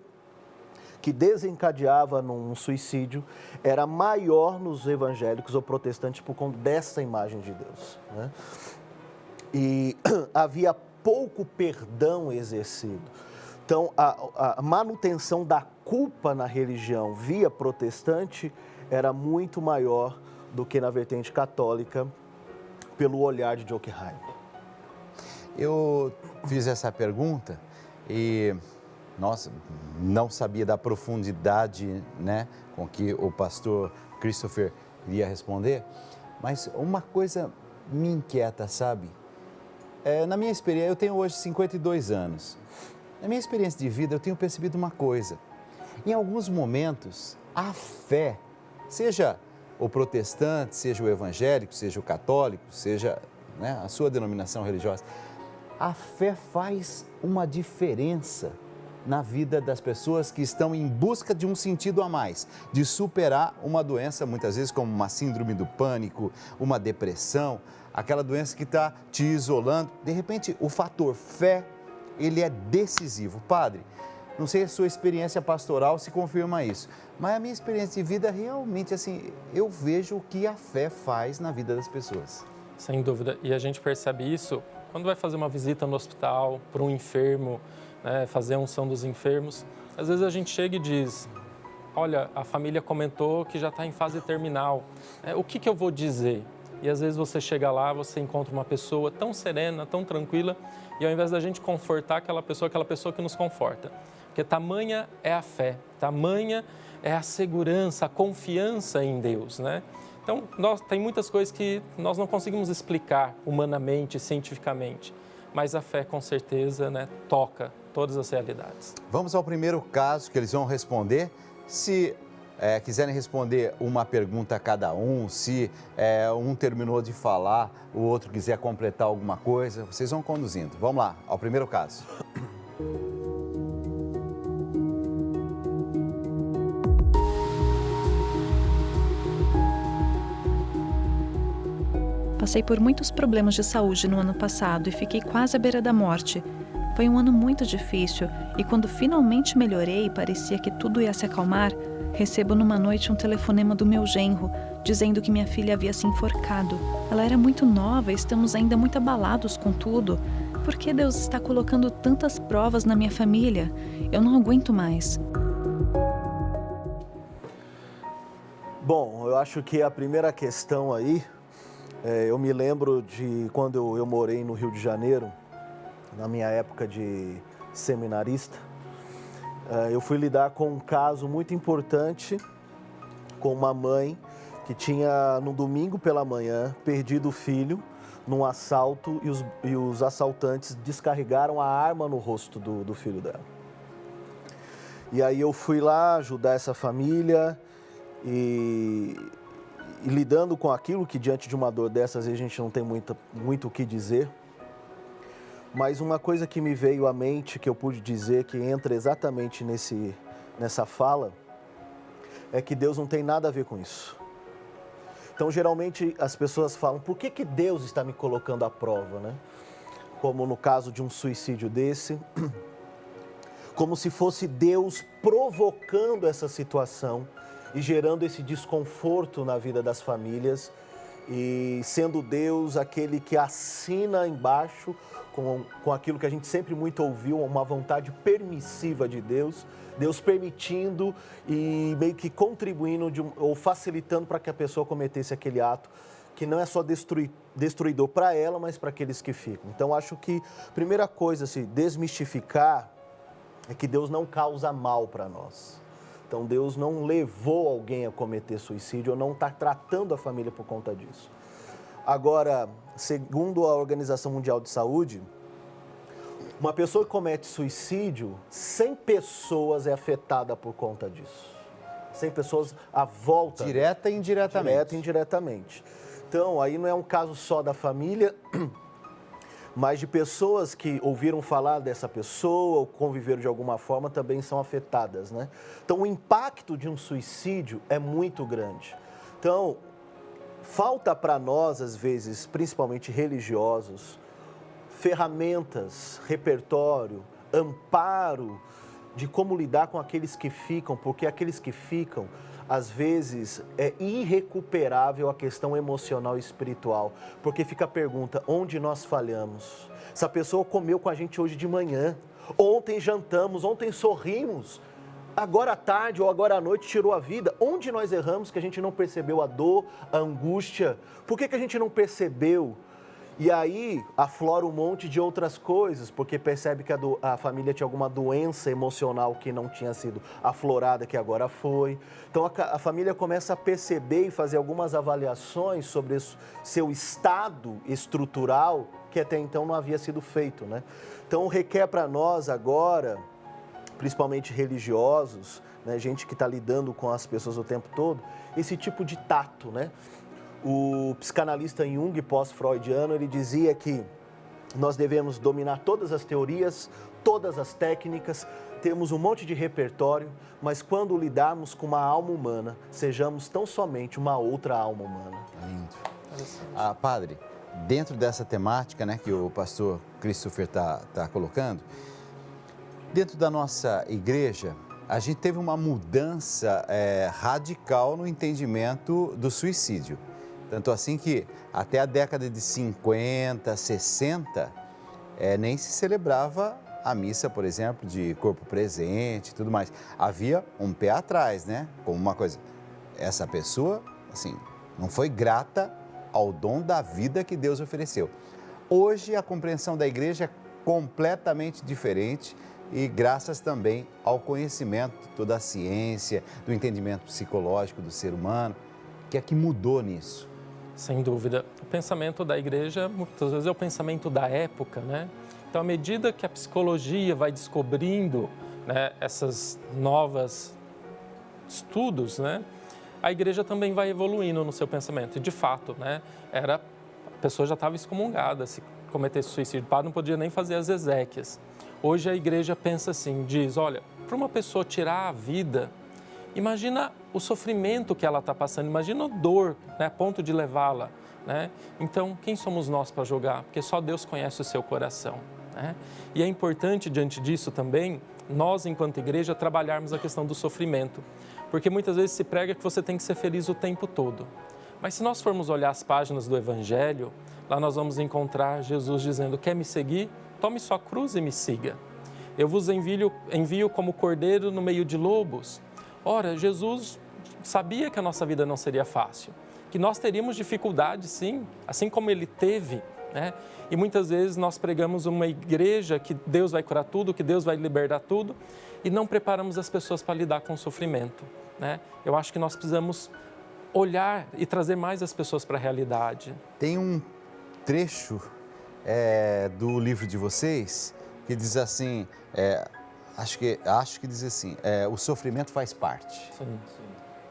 que desencadeava num suicídio era maior nos evangélicos ou protestantes por conta dessa imagem de Deus, né? E havia pouco perdão exercido. Então, a manutenção da culpa na religião via protestante era muito maior do que na vertente católica, pelo olhar de Durkheim. Eu fiz essa pergunta e, nossa, não sabia da profundidade, né, com que o pastor Christopher iria responder, mas uma coisa me inquieta, sabe? Na minha experiência, eu tenho hoje 52 anos. Na minha experiência de vida, eu tenho percebido uma coisa. Em alguns momentos, a fé, seja o protestante, seja o evangélico, seja o católico, seja, né, a sua denominação religiosa, a fé faz uma diferença na vida das pessoas que estão em busca de um sentido a mais, de superar uma doença, muitas vezes como uma síndrome do pânico, uma depressão, aquela doença que está te isolando. De repente, o fator fé, ele é decisivo. Padre, não sei a sua experiência pastoral se confirma isso, mas a minha experiência de vida realmente, assim, eu vejo o que a fé faz na vida das pessoas. Sem dúvida. E a gente percebe isso quando vai fazer uma visita no hospital para um enfermo, né, fazer a unção dos enfermos. Às vezes a gente chega e diz, olha, a família comentou que já está em fase terminal. O que eu vou dizer? E às vezes você chega lá, você encontra uma pessoa tão serena, tão tranquila, e ao invés da gente confortar aquela pessoa que nos conforta. Porque tamanha é a fé, tamanha é a segurança, a confiança em Deus, né? Então, tem muitas coisas que nós não conseguimos explicar humanamente, cientificamente, mas a fé, com certeza, né, toca todas as realidades. Vamos ao primeiro caso que eles vão responder. Se quiserem responder uma pergunta a cada um, se um terminou de falar, o outro quiser completar alguma coisa, vocês vão conduzindo. Vamos lá, ao primeiro caso. Passei por muitos problemas de saúde no ano passado e fiquei quase à beira da morte. Foi um ano muito difícil e quando finalmente melhorei e parecia que tudo ia se acalmar, recebo numa noite um telefonema do meu genro, dizendo que minha filha havia se enforcado. Ela era muito nova e estamos ainda muito abalados com tudo. Por que Deus está colocando tantas provas na minha família? Eu não aguento mais. Bom, eu acho que a primeira questão aí, eu me lembro de quando eu morei no Rio de Janeiro, na minha época de seminarista, eu fui lidar com um caso muito importante com uma mãe que tinha, no domingo pela manhã, perdido o filho num assalto e os assaltantes descarregaram a arma no rosto do filho dela. E aí eu fui lá ajudar essa família e lidando com aquilo que diante de uma dor dessas a gente não tem muito o que dizer. Mas uma coisa que me veio à mente, que eu pude dizer, que entra exatamente nessa fala é que Deus não tem nada a ver com isso. Então, geralmente, as pessoas falam, por que Deus está me colocando à prova, né? Como no caso de um suicídio desse, como se fosse Deus provocando essa situação e gerando esse desconforto na vida das famílias e sendo Deus aquele que assina embaixo com aquilo que a gente sempre muito ouviu, uma vontade permissiva de Deus, Deus permitindo e meio que contribuindo ou facilitando para que a pessoa cometesse aquele ato que não é só destruidor para ela, mas para aqueles que ficam. Então, acho que a primeira coisa a se desmistificar é que Deus não causa mal para nós. Então, Deus não levou alguém a cometer suicídio ou não está tratando a família por conta disso. Agora, segundo a Organização Mundial de Saúde, uma pessoa que comete suicídio, 100 pessoas é afetada por conta disso. 100 pessoas à volta. Direta e indiretamente. Direta e indiretamente. Então, aí não é um caso só da família, mas de pessoas que ouviram falar dessa pessoa ou conviveram de alguma forma também são afetadas, né? Então, o impacto de um suicídio é muito grande. Então, falta para nós, às vezes, principalmente religiosos, ferramentas, repertório, amparo de como lidar com aqueles que ficam, porque aqueles que ficam, às vezes, é irrecuperável a questão emocional e espiritual, porque fica a pergunta, onde nós falhamos? Essa pessoa comeu com a gente hoje de manhã, ontem jantamos, ontem sorrimos, agora à tarde ou agora à noite tirou a vida. Onde nós erramos que a gente não percebeu a dor, a angústia? Por que a gente não percebeu? E aí aflora um monte de outras coisas, porque percebe que a família tinha alguma doença emocional que não tinha sido aflorada, que agora foi. Então a família começa a perceber e fazer algumas avaliações sobre seu estado estrutural, que até então não havia sido feito, né? Então requer para nós agora, principalmente religiosos, né, gente que está lidando com as pessoas o tempo todo, esse tipo de tato, né? O psicanalista Jung, pós-freudiano, ele dizia que nós devemos dominar todas as teorias, todas as técnicas, temos um monte de repertório, mas quando lidarmos com uma alma humana, sejamos tão somente uma outra alma humana. Lindo. Padre, dentro dessa temática, né, que o pastor Christopher está colocando, dentro da nossa igreja, a gente teve uma mudança radical no entendimento do suicídio. Tanto assim que até a década de 50, 60, nem se celebrava a missa, por exemplo, de corpo presente e tudo mais. Havia um pé atrás, né? Como uma coisa, essa pessoa, assim, não foi grata ao dom da vida que Deus ofereceu. Hoje a compreensão da igreja é completamente diferente e graças também ao conhecimento da ciência, do entendimento psicológico do ser humano, que é que mudou nisso. Sem dúvida. O pensamento da igreja, muitas vezes, é o pensamento da época, né? Então, à medida que a psicologia vai descobrindo, né, essas novas estudos, né, a igreja também vai evoluindo no seu pensamento. E, de fato, né, a pessoa já estava excomungada se cometesse suicídio. O padre não podia nem fazer as exéquias. Hoje a igreja pensa assim, diz, olha, para uma pessoa tirar a vida, imagina o sofrimento que ela está passando, imagina a dor, né, a ponto de levá-la, né? Então, quem somos nós para julgar? Porque só Deus conhece o seu coração, né? E é importante, diante disso também, nós, enquanto igreja, trabalharmos a questão do sofrimento, porque muitas vezes se prega que você tem que ser feliz o tempo todo. Mas se nós formos olhar as páginas do Evangelho, lá nós vamos encontrar Jesus dizendo, quer me seguir? Tome sua cruz e me siga. Eu vos envio como cordeiro no meio de lobos. Ora, Jesus sabia que a nossa vida não seria fácil, que nós teríamos dificuldade, sim, assim como Ele teve, né? E muitas vezes nós pregamos uma igreja que Deus vai curar tudo, que Deus vai libertar tudo, e não preparamos as pessoas para lidar com o sofrimento, né? Eu acho que nós precisamos olhar e trazer mais as pessoas para a realidade. Tem um trecho do livro de vocês que diz assim... Acho que diz assim, o sofrimento faz parte, sim.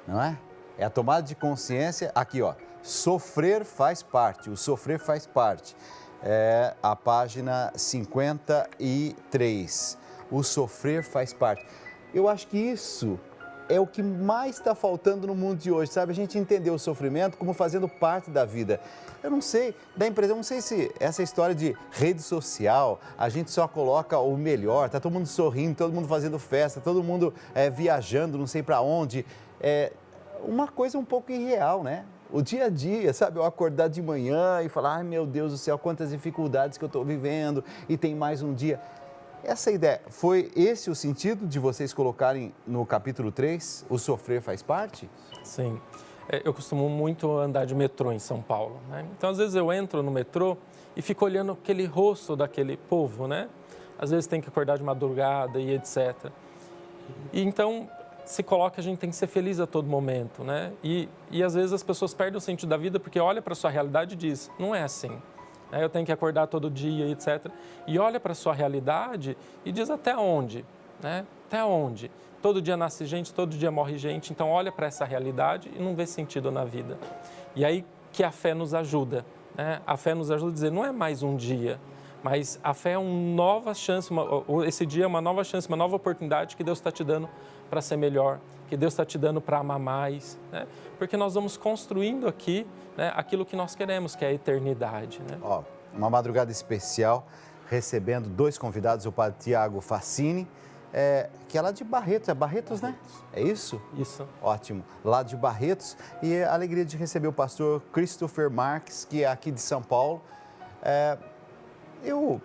Não é? É a tomada de consciência, aqui ó, sofrer faz parte, o sofrer faz parte, a página 53, o sofrer faz parte. Eu acho que isso é o que mais está faltando no mundo de hoje, sabe? A gente entender o sofrimento como fazendo parte da vida. Eu não sei, dá a impressão, não sei se essa história de rede social, a gente só coloca o melhor, tá todo mundo sorrindo, todo mundo fazendo festa, todo mundo viajando, não sei para onde. É uma coisa um pouco irreal, né? O dia a dia, sabe? Eu acordar de manhã e falar, ai meu Deus do céu, quantas dificuldades que eu estou vivendo e tem mais um dia. Essa ideia, foi esse o sentido de vocês colocarem no capítulo 3, o sofrer faz parte? Sim. Eu costumo muito andar de metrô em São Paulo, né? Então, às vezes eu entro no metrô e fico olhando aquele rosto daquele povo, né? Às vezes tem que acordar de madrugada e etc. E então, se coloca, a gente tem que ser feliz a todo momento, né? E às vezes as pessoas perdem o sentido da vida porque olha para a sua realidade e diz, não é assim. Eu tenho que acordar todo dia, etc. E olha para a sua realidade e diz até onde, né? Até onde? Todo dia nasce gente, todo dia morre gente. Então, olha para essa realidade e não vê sentido na vida. E aí que a fé nos ajuda, né? A fé nos ajuda a dizer, não é mais um dia, mas a fé é uma nova chance, esse dia é uma nova chance, uma nova oportunidade que Deus está te dando para ser melhor, que Deus está te dando para amar mais, né? Porque nós vamos construindo aqui, né, aquilo que nós queremos, que é a eternidade, né? Ó, uma madrugada especial, recebendo 2 convidados, o padre Tiago Fassini, que é lá de Barretos, é Barretos, né? É isso? Isso. Ótimo, lá de Barretos, e a alegria de receber o pastor Christopher Marques, que é aqui de São Paulo. Eu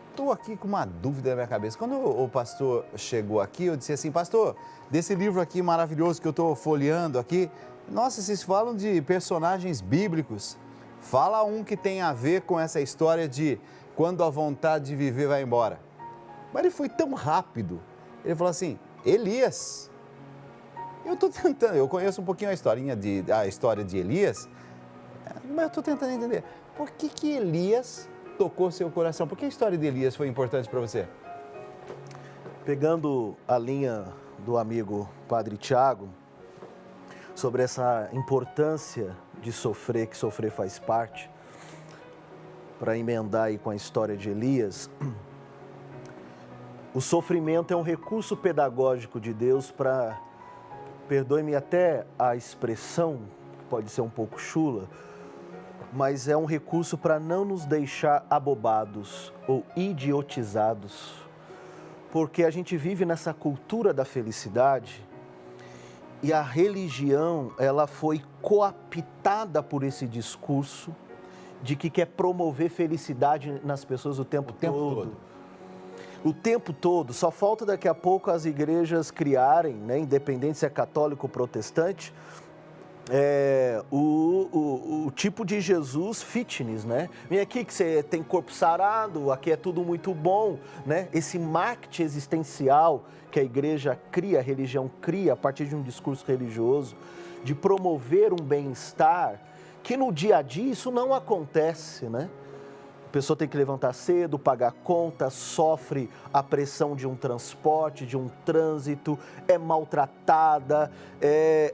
estou aqui com uma dúvida na minha cabeça. Quando o pastor chegou aqui, eu disse assim, pastor, desse livro aqui maravilhoso que eu estou folheando aqui, nossa, vocês falam de personagens bíblicos. Fala um que tem a ver com essa história de quando a vontade de viver vai embora. Mas ele foi tão rápido. Ele falou assim, Elias. Eu estou tentando, eu conheço um pouquinho a história de Elias, mas eu estou tentando entender. Por que Elias tocou seu coração? Por que a história de Elias foi importante para você? Pegando a linha do amigo Padre Tiago, sobre essa importância de sofrer, que sofrer faz parte, para emendar aí com a história de Elias, o sofrimento é um recurso pedagógico de Deus para, perdoe-me até a expressão, pode ser um pouco chula, mas é um recurso para não nos deixar abobados ou idiotizados, porque a gente vive nessa cultura da felicidade e a religião, ela foi coaptada por esse discurso de que quer promover felicidade nas pessoas o tempo todo. O tempo todo. Só falta daqui a pouco as igrejas criarem, né, independente se é católico ou protestante, o tipo de Jesus fitness, né? Vem aqui que você tem corpo sarado, aqui é tudo muito bom, né? Esse marketing existencial que a igreja cria, a religião cria a partir de um discurso religioso, de promover um bem-estar, que no dia a dia isso não acontece, né? A pessoa tem que levantar cedo, pagar conta, sofre a pressão de um transporte, de um trânsito, é maltratada,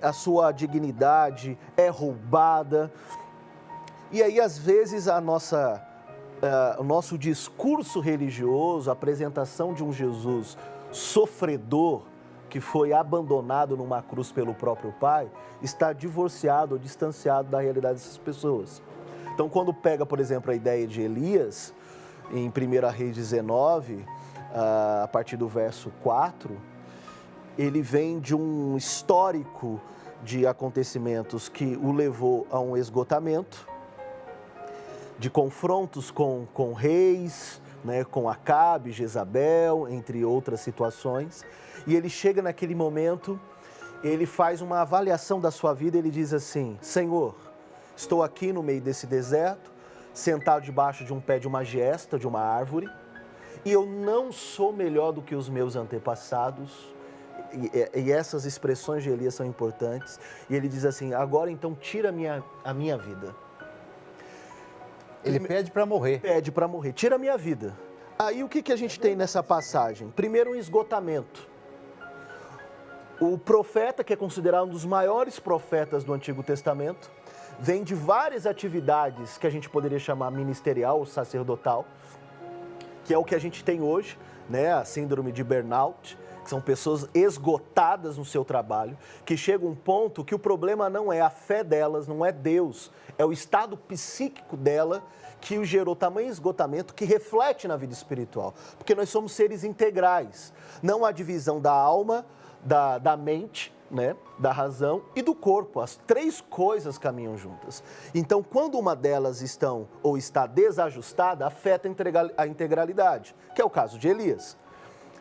a sua dignidade é roubada. E aí, às vezes, o nosso discurso religioso, a apresentação de um Jesus sofredor, que foi abandonado numa cruz pelo próprio Pai, está divorciado ou distanciado da realidade dessas pessoas. Então, quando pega, por exemplo, a ideia de Elias, em 1 Reis 19, a partir do verso 4, ele vem de um histórico de acontecimentos que o levou a um esgotamento, de confrontos com reis, né, com Acabe, Jezabel, entre outras situações. E ele chega naquele momento, ele faz uma avaliação da sua vida, ele diz assim, Senhor, estou aqui no meio desse deserto, sentado debaixo de um pé de uma giesta, de uma árvore, e eu não sou melhor do que os meus antepassados. E essas expressões de Elias são importantes. E ele diz assim, agora então tira a minha vida. Ele pede para morrer. Pede para morrer, tira a minha vida. Aí o que a gente tem nessa passagem? Primeiro, um esgotamento. O profeta, que é considerado um dos maiores profetas do Antigo Testamento, vem de várias atividades que a gente poderia chamar ministerial ou sacerdotal, que é o que a gente tem hoje, né? A síndrome de burnout, que são pessoas esgotadas no seu trabalho, que chega um ponto que o problema não é a fé delas, não é Deus, é o estado psíquico dela que o gerou tamanho esgotamento que reflete na vida espiritual. Porque nós somos seres integrais, não há divisão da alma, da mente, né, da razão e do corpo. As três coisas caminham juntas. Então, quando uma delas está desajustada, afeta a integralidade, que é o caso de Elias.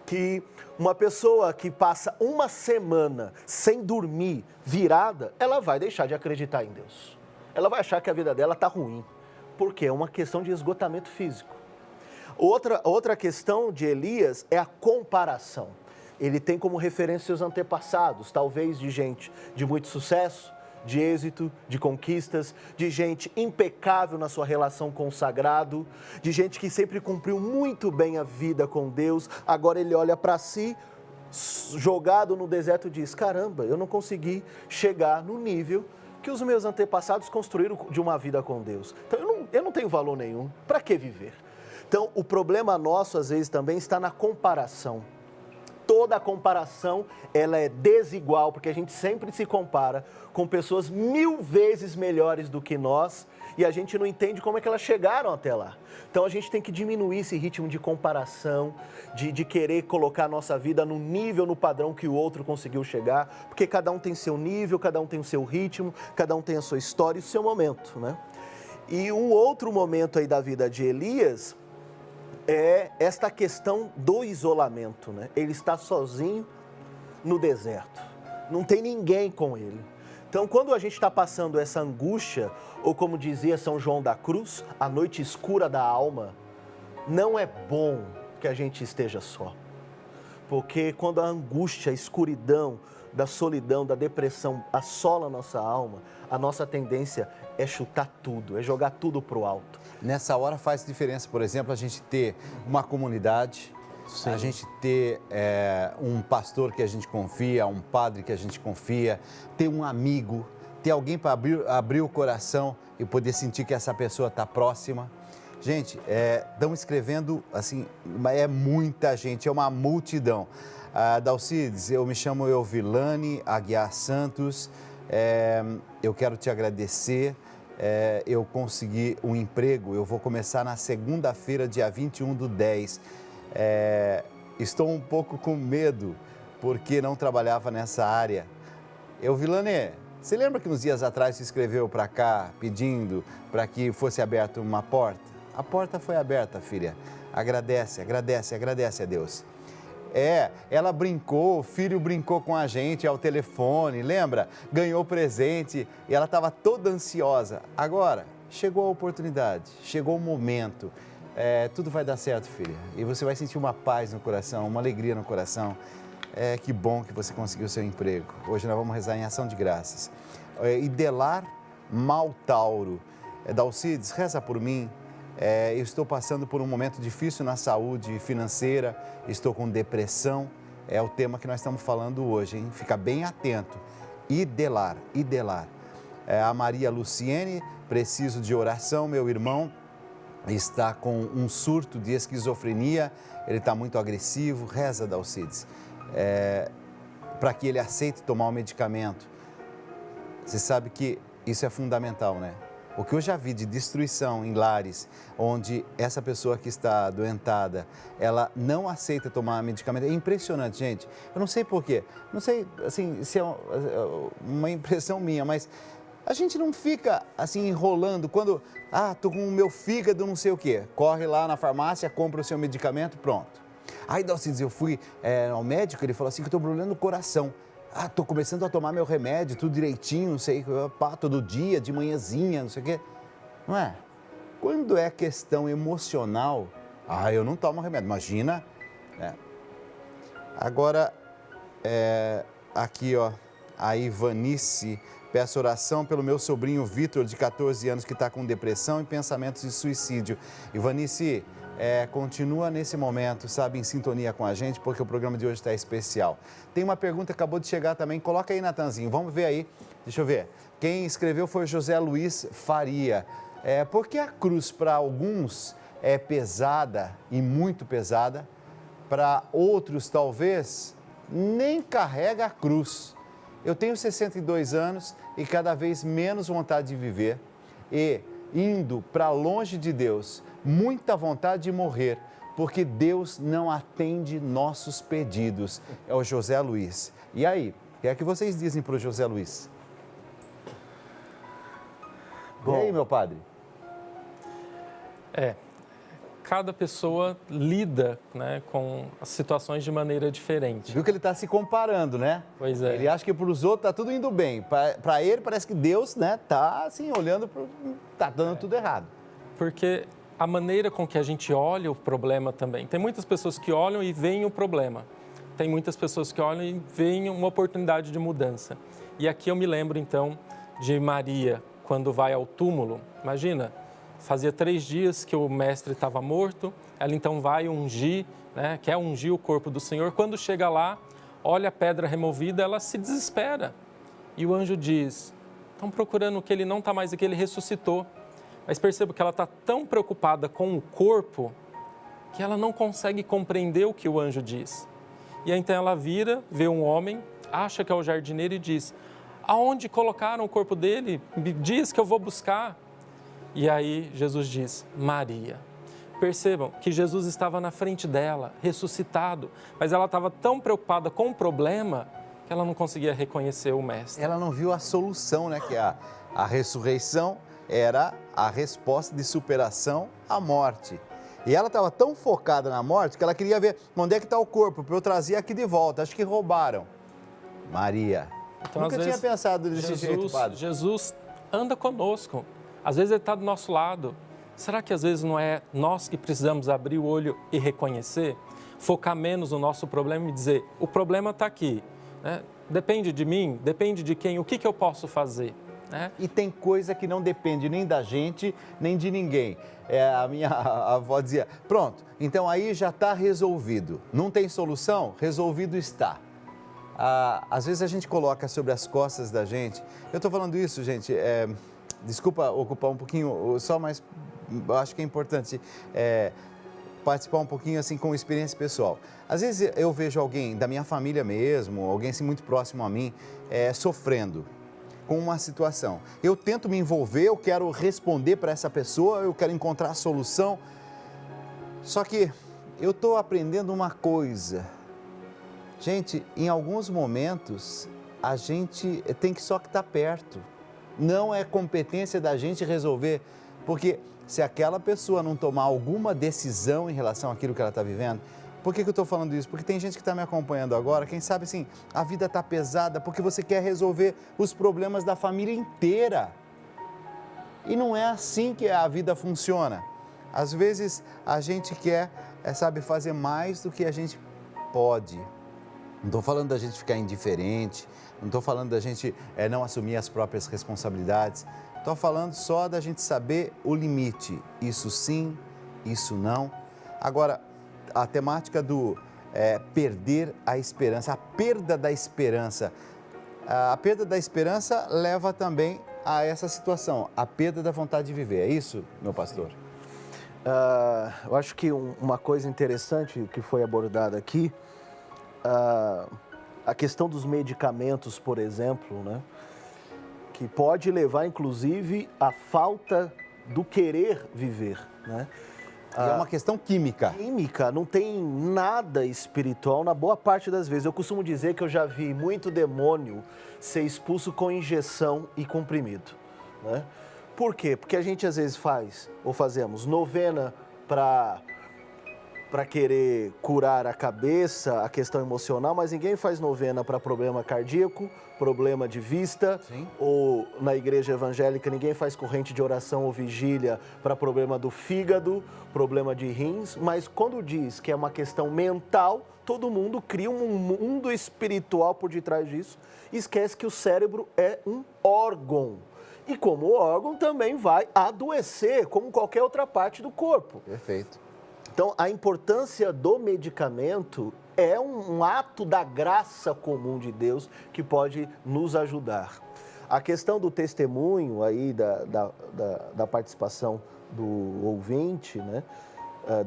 Que uma pessoa que passa uma semana sem dormir, virada, ela vai deixar de acreditar em Deus. Ela vai achar que a vida dela está ruim, porque é uma questão de esgotamento físico. Outra questão de Elias é a comparação. Ele tem como referência seus antepassados, talvez de gente de muito sucesso, de êxito, de conquistas, de gente impecável na sua relação com o sagrado, de gente que sempre cumpriu muito bem a vida com Deus. Agora ele olha para si, jogado no deserto, e diz: caramba, eu não consegui chegar no nível que os meus antepassados construíram de uma vida com Deus. Então eu não tenho valor nenhum, para que viver? Então o problema nosso às vezes também está na comparação. Toda a comparação, ela é desigual, porque a gente sempre se compara com pessoas 1000 vezes melhores do que nós e a gente não entende como é que elas chegaram até lá. Então a gente tem que diminuir esse ritmo de comparação, de querer colocar a nossa vida no nível, no padrão que o outro conseguiu chegar, porque cada um tem seu nível, cada um tem o seu ritmo, cada um tem a sua história e o seu momento, né? E um outro momento aí da vida de Elias é esta questão do isolamento, né? Ele está sozinho no deserto, não tem ninguém com ele. Então, quando a gente está passando essa angústia, ou como dizia São João da Cruz, a noite escura da alma, não é bom que a gente esteja só. Porque quando a angústia, a escuridão, da solidão, da depressão assola a nossa alma, a nossa tendência é chutar tudo, é jogar tudo para o alto. Nessa hora faz diferença, por exemplo, a gente ter uma comunidade, sim, a gente ter um pastor que a gente confia, um padre que a gente confia, ter um amigo, ter alguém para abrir o coração e poder sentir que essa pessoa está próxima. Gente, estão escrevendo, assim, é muita gente, é uma multidão. Dalcides, eu me chamo Euvilane Aguiar Santos, eu quero te agradecer. Eu consegui um emprego, eu vou começar na segunda-feira, dia 21/10. Estou um pouco com medo, porque não trabalhava nessa área. Euvilane, você lembra que uns dias atrás se inscreveu para cá, pedindo para que fosse aberta uma porta? A porta foi aberta, filha. Agradece, agradece, agradece a Deus. Ela brincou, o filho brincou com a gente ao telefone, lembra? Ganhou presente e ela estava toda ansiosa. Agora, chegou a oportunidade, chegou o momento, tudo vai dar certo, filha. E você vai sentir uma paz no coração, uma alegria no coração. Que bom que você conseguiu o seu emprego. Hoje nós vamos rezar em ação de graças. Idelar Maltauro, Dalcides, reza por mim. Eu estou passando por um momento difícil na saúde financeira, estou com depressão, é o tema que nós estamos falando hoje, hein? Fica bem atento. Idelar. A Maria Luciene, preciso de oração, meu irmão está com um surto de esquizofrenia, ele está muito agressivo, reza, Dalcides, para que ele aceite tomar o medicamento. Você sabe que isso é fundamental, né? O que eu já vi de destruição em lares, onde essa pessoa que está adoentada, ela não aceita tomar medicamento, é impressionante, gente. Eu não sei porquê, não sei assim, se é uma impressão minha, mas a gente não fica assim enrolando quando, tô com o meu fígado não sei o quê. Corre lá na farmácia, compra o seu medicamento, pronto. Aí, Dalcides, eu fui ao médico, ele falou assim que eu estou com problema no coração. Estou começando a tomar meu remédio, tudo direitinho, não sei, todo dia, de manhãzinha, não sei o quê. Não é? Quando é questão emocional, eu não tomo remédio, imagina. Agora, aqui, ó, a Ivanice, peço oração pelo meu sobrinho Vitor, de 14 anos, que está com depressão e pensamentos de suicídio. Ivanice, continua nesse momento, sabe, em sintonia com a gente, porque o programa de hoje está especial. Tem uma pergunta que acabou de chegar também, coloca aí, Natanzinho, vamos ver aí, deixa eu ver. Quem escreveu foi José Luiz Faria. Por que a cruz para alguns é pesada e muito pesada, para outros talvez nem carrega a cruz. Eu tenho 62 anos e cada vez menos vontade de viver e indo para longe de Deus, muita vontade de morrer, porque Deus não atende nossos pedidos. É o José Luiz. E aí, o que é que vocês dizem para o José Luiz? Bom, e aí, meu padre? Cada pessoa lida, né, com as situações de maneira diferente. Viu que ele está se comparando, né? Pois é. Ele acha que para os outros está tudo indo bem. Para ele parece que Deus, né, tá assim olhando para, tá dando tudo errado. Porque a maneira com que a gente olha o problema também. Tem muitas pessoas que olham e veem o problema. Tem muitas pessoas que olham e veem uma oportunidade de mudança. E aqui eu me lembro então de Maria quando vai ao túmulo. Imagina. Fazia 3 dias que o mestre estava morto, ela então vai ungir, né, quer ungir o corpo do Senhor. Quando chega lá, olha a pedra removida, ela se desespera. E o anjo diz, estão procurando que ele não está mais aqui, ele ressuscitou. Mas percebo que ela está tão preocupada com o corpo que ela não consegue compreender o que o anjo diz. E aí, então ela vira, vê um homem, acha que é o jardineiro e diz, aonde colocaram o corpo dele? Me diz que eu vou buscar. E aí Jesus diz, Maria. Percebam que Jesus estava na frente dela, ressuscitado, mas ela estava tão preocupada com o problema que ela não conseguia reconhecer o mestre. Ela não viu a solução, né? Que a ressurreição era a resposta de superação à morte. E ela estava tão focada na morte que ela queria ver onde é que está o corpo para eu trazer aqui de volta. Acho que roubaram. Maria. Então, Nunca tinha pensado desse jeito, padre. Jesus anda conosco. Às vezes ele está do nosso lado. Será que às vezes não é nós que precisamos abrir o olho e reconhecer? Focar menos no nosso problema e dizer, o problema está aqui. Né? Depende de mim, depende de quem, o que eu posso fazer? Né? E tem coisa que não depende nem da gente, nem de ninguém. A minha avó dizia, pronto, então aí já está resolvido. Não tem solução? Resolvido está. Às vezes a gente coloca sobre as costas da gente, eu estou falando isso, gente, desculpa ocupar um pouquinho só, mas eu acho que é importante participar um pouquinho assim com experiência pessoal. Às vezes eu vejo alguém da minha família mesmo, alguém assim muito próximo a mim, sofrendo com uma situação. Eu tento me envolver, eu quero responder para essa pessoa, eu quero encontrar a solução. Só que eu estou aprendendo uma coisa. Gente, em alguns momentos a gente tem que só que estar perto. Não é competência da gente resolver, porque se aquela pessoa não tomar alguma decisão em relação àquilo que ela está vivendo, por que eu estou falando isso? Porque tem gente que está me acompanhando agora, quem sabe assim, a vida está pesada porque você quer resolver os problemas da família inteira. E não é assim que a vida funciona. Às vezes a gente quer, sabe, fazer mais do que a gente pode. Não estou falando da gente ficar indiferente, não estou falando da gente não assumir as próprias responsabilidades. Estou falando só da gente saber o limite. Isso sim, isso não. Agora, a temática do perder a esperança, a perda da esperança. A perda da esperança leva também a essa situação, a perda da vontade de viver. É isso, meu pastor? Eu acho que uma coisa interessante que foi abordada aqui, a questão dos medicamentos, por exemplo, né? Que pode levar, inclusive, à falta do querer viver, né? É uma questão química. Química, não tem nada espiritual na boa parte das vezes. Eu costumo dizer que eu já vi muito demônio ser expulso com injeção e comprimido, né? Por quê? Porque a gente às vezes fazemos novena para querer curar a cabeça, a questão emocional, mas ninguém faz novena para problema cardíaco, problema de vista. Sim. Ou na igreja evangélica ninguém faz corrente de oração ou vigília para problema do fígado, problema de rins, mas quando diz que é uma questão mental, todo mundo cria um mundo espiritual por detrás disso e esquece que o cérebro é um órgão. E como órgão também vai adoecer, como qualquer outra parte do corpo. Perfeito. Então, a importância do medicamento é um ato da graça comum de Deus que pode nos ajudar. A questão do testemunho aí, da participação do ouvinte, né,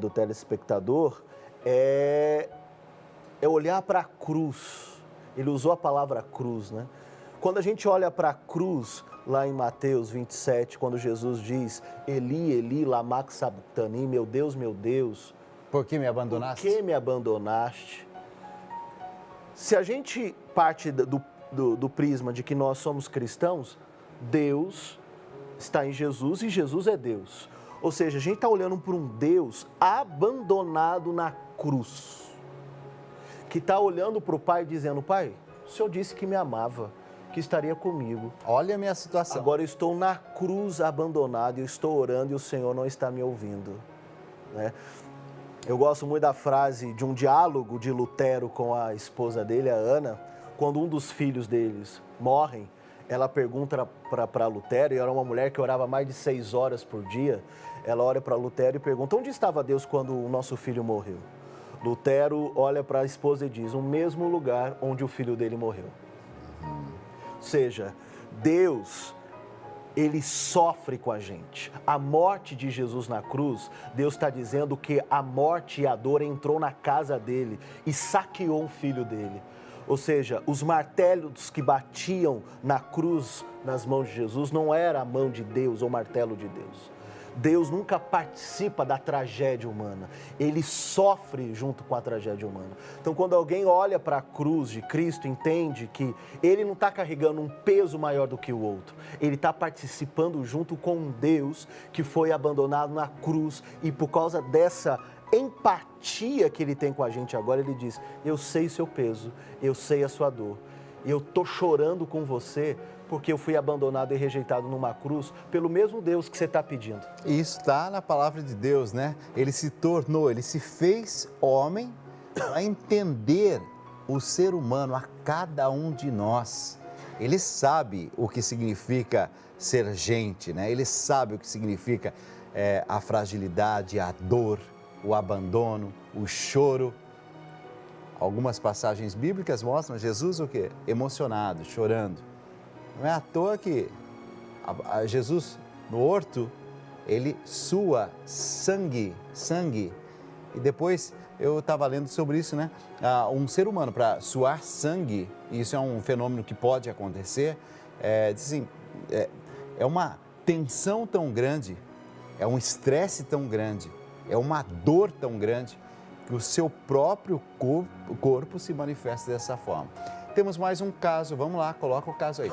do telespectador, é olhar para a cruz. Ele usou a palavra cruz, né? Quando a gente olha para a cruz, lá em Mateus 27, quando Jesus diz, Eli, Eli, lama sabachthani, meu Deus, Por que me abandonaste? por que me abandonaste? Se a gente parte do prisma de que nós somos cristãos, Deus está em Jesus e Jesus é Deus. Ou seja, a gente está olhando para um Deus abandonado na cruz, que está olhando para o Pai dizendo, Pai, o Senhor disse que me amava, que estaria comigo. Olha a minha situação. Agora eu estou na cruz abandonado, eu estou orando e o Senhor não está me ouvindo, né? Eu gosto muito da frase de um diálogo de Lutero com a esposa dele, a Ana, quando um dos filhos deles morrem, ela pergunta para Lutero, e era uma mulher que orava mais de 6 horas por dia, ela olha para Lutero e pergunta, onde estava Deus quando o nosso filho morreu? Lutero olha para a esposa e diz, o mesmo lugar onde o filho dele morreu. Ou seja, Deus, Ele sofre com a gente. A morte de Jesus na cruz, Deus está dizendo que a morte e a dor entrou na casa dele e saqueou o filho dele. Ou seja, os martelos que batiam na cruz nas mãos de Jesus não era a mão de Deus ou o martelo de Deus. Deus nunca participa da tragédia humana, Ele sofre junto com a tragédia humana. Então, quando alguém olha para a cruz de Cristo, entende que Ele não está carregando um peso maior do que o outro. Ele está participando junto com um Deus que foi abandonado na cruz e por causa dessa empatia que Ele tem com a gente agora, Ele diz, eu sei o seu peso, eu sei a sua dor, eu estou chorando com você porque eu fui abandonado e rejeitado numa cruz pelo mesmo Deus que você está pedindo. E isso está na palavra de Deus, né? Ele se tornou, ele se fez homem para entender o ser humano, a cada um de nós. Ele sabe o que significa ser gente, né? Ele sabe o que significa a fragilidade, a dor, o abandono, o choro. Algumas passagens bíblicas mostram Jesus o quê? Emocionado, chorando. Não é à toa que Jesus, no horto, ele sua sangue. E depois eu estava lendo sobre isso, né? Um ser humano, para suar sangue, e isso é um fenômeno que pode acontecer, assim, é uma tensão tão grande, é um estresse tão grande, é uma dor tão grande, que o seu próprio corpo se manifesta dessa forma. Temos mais um caso, vamos lá, coloca o caso aí.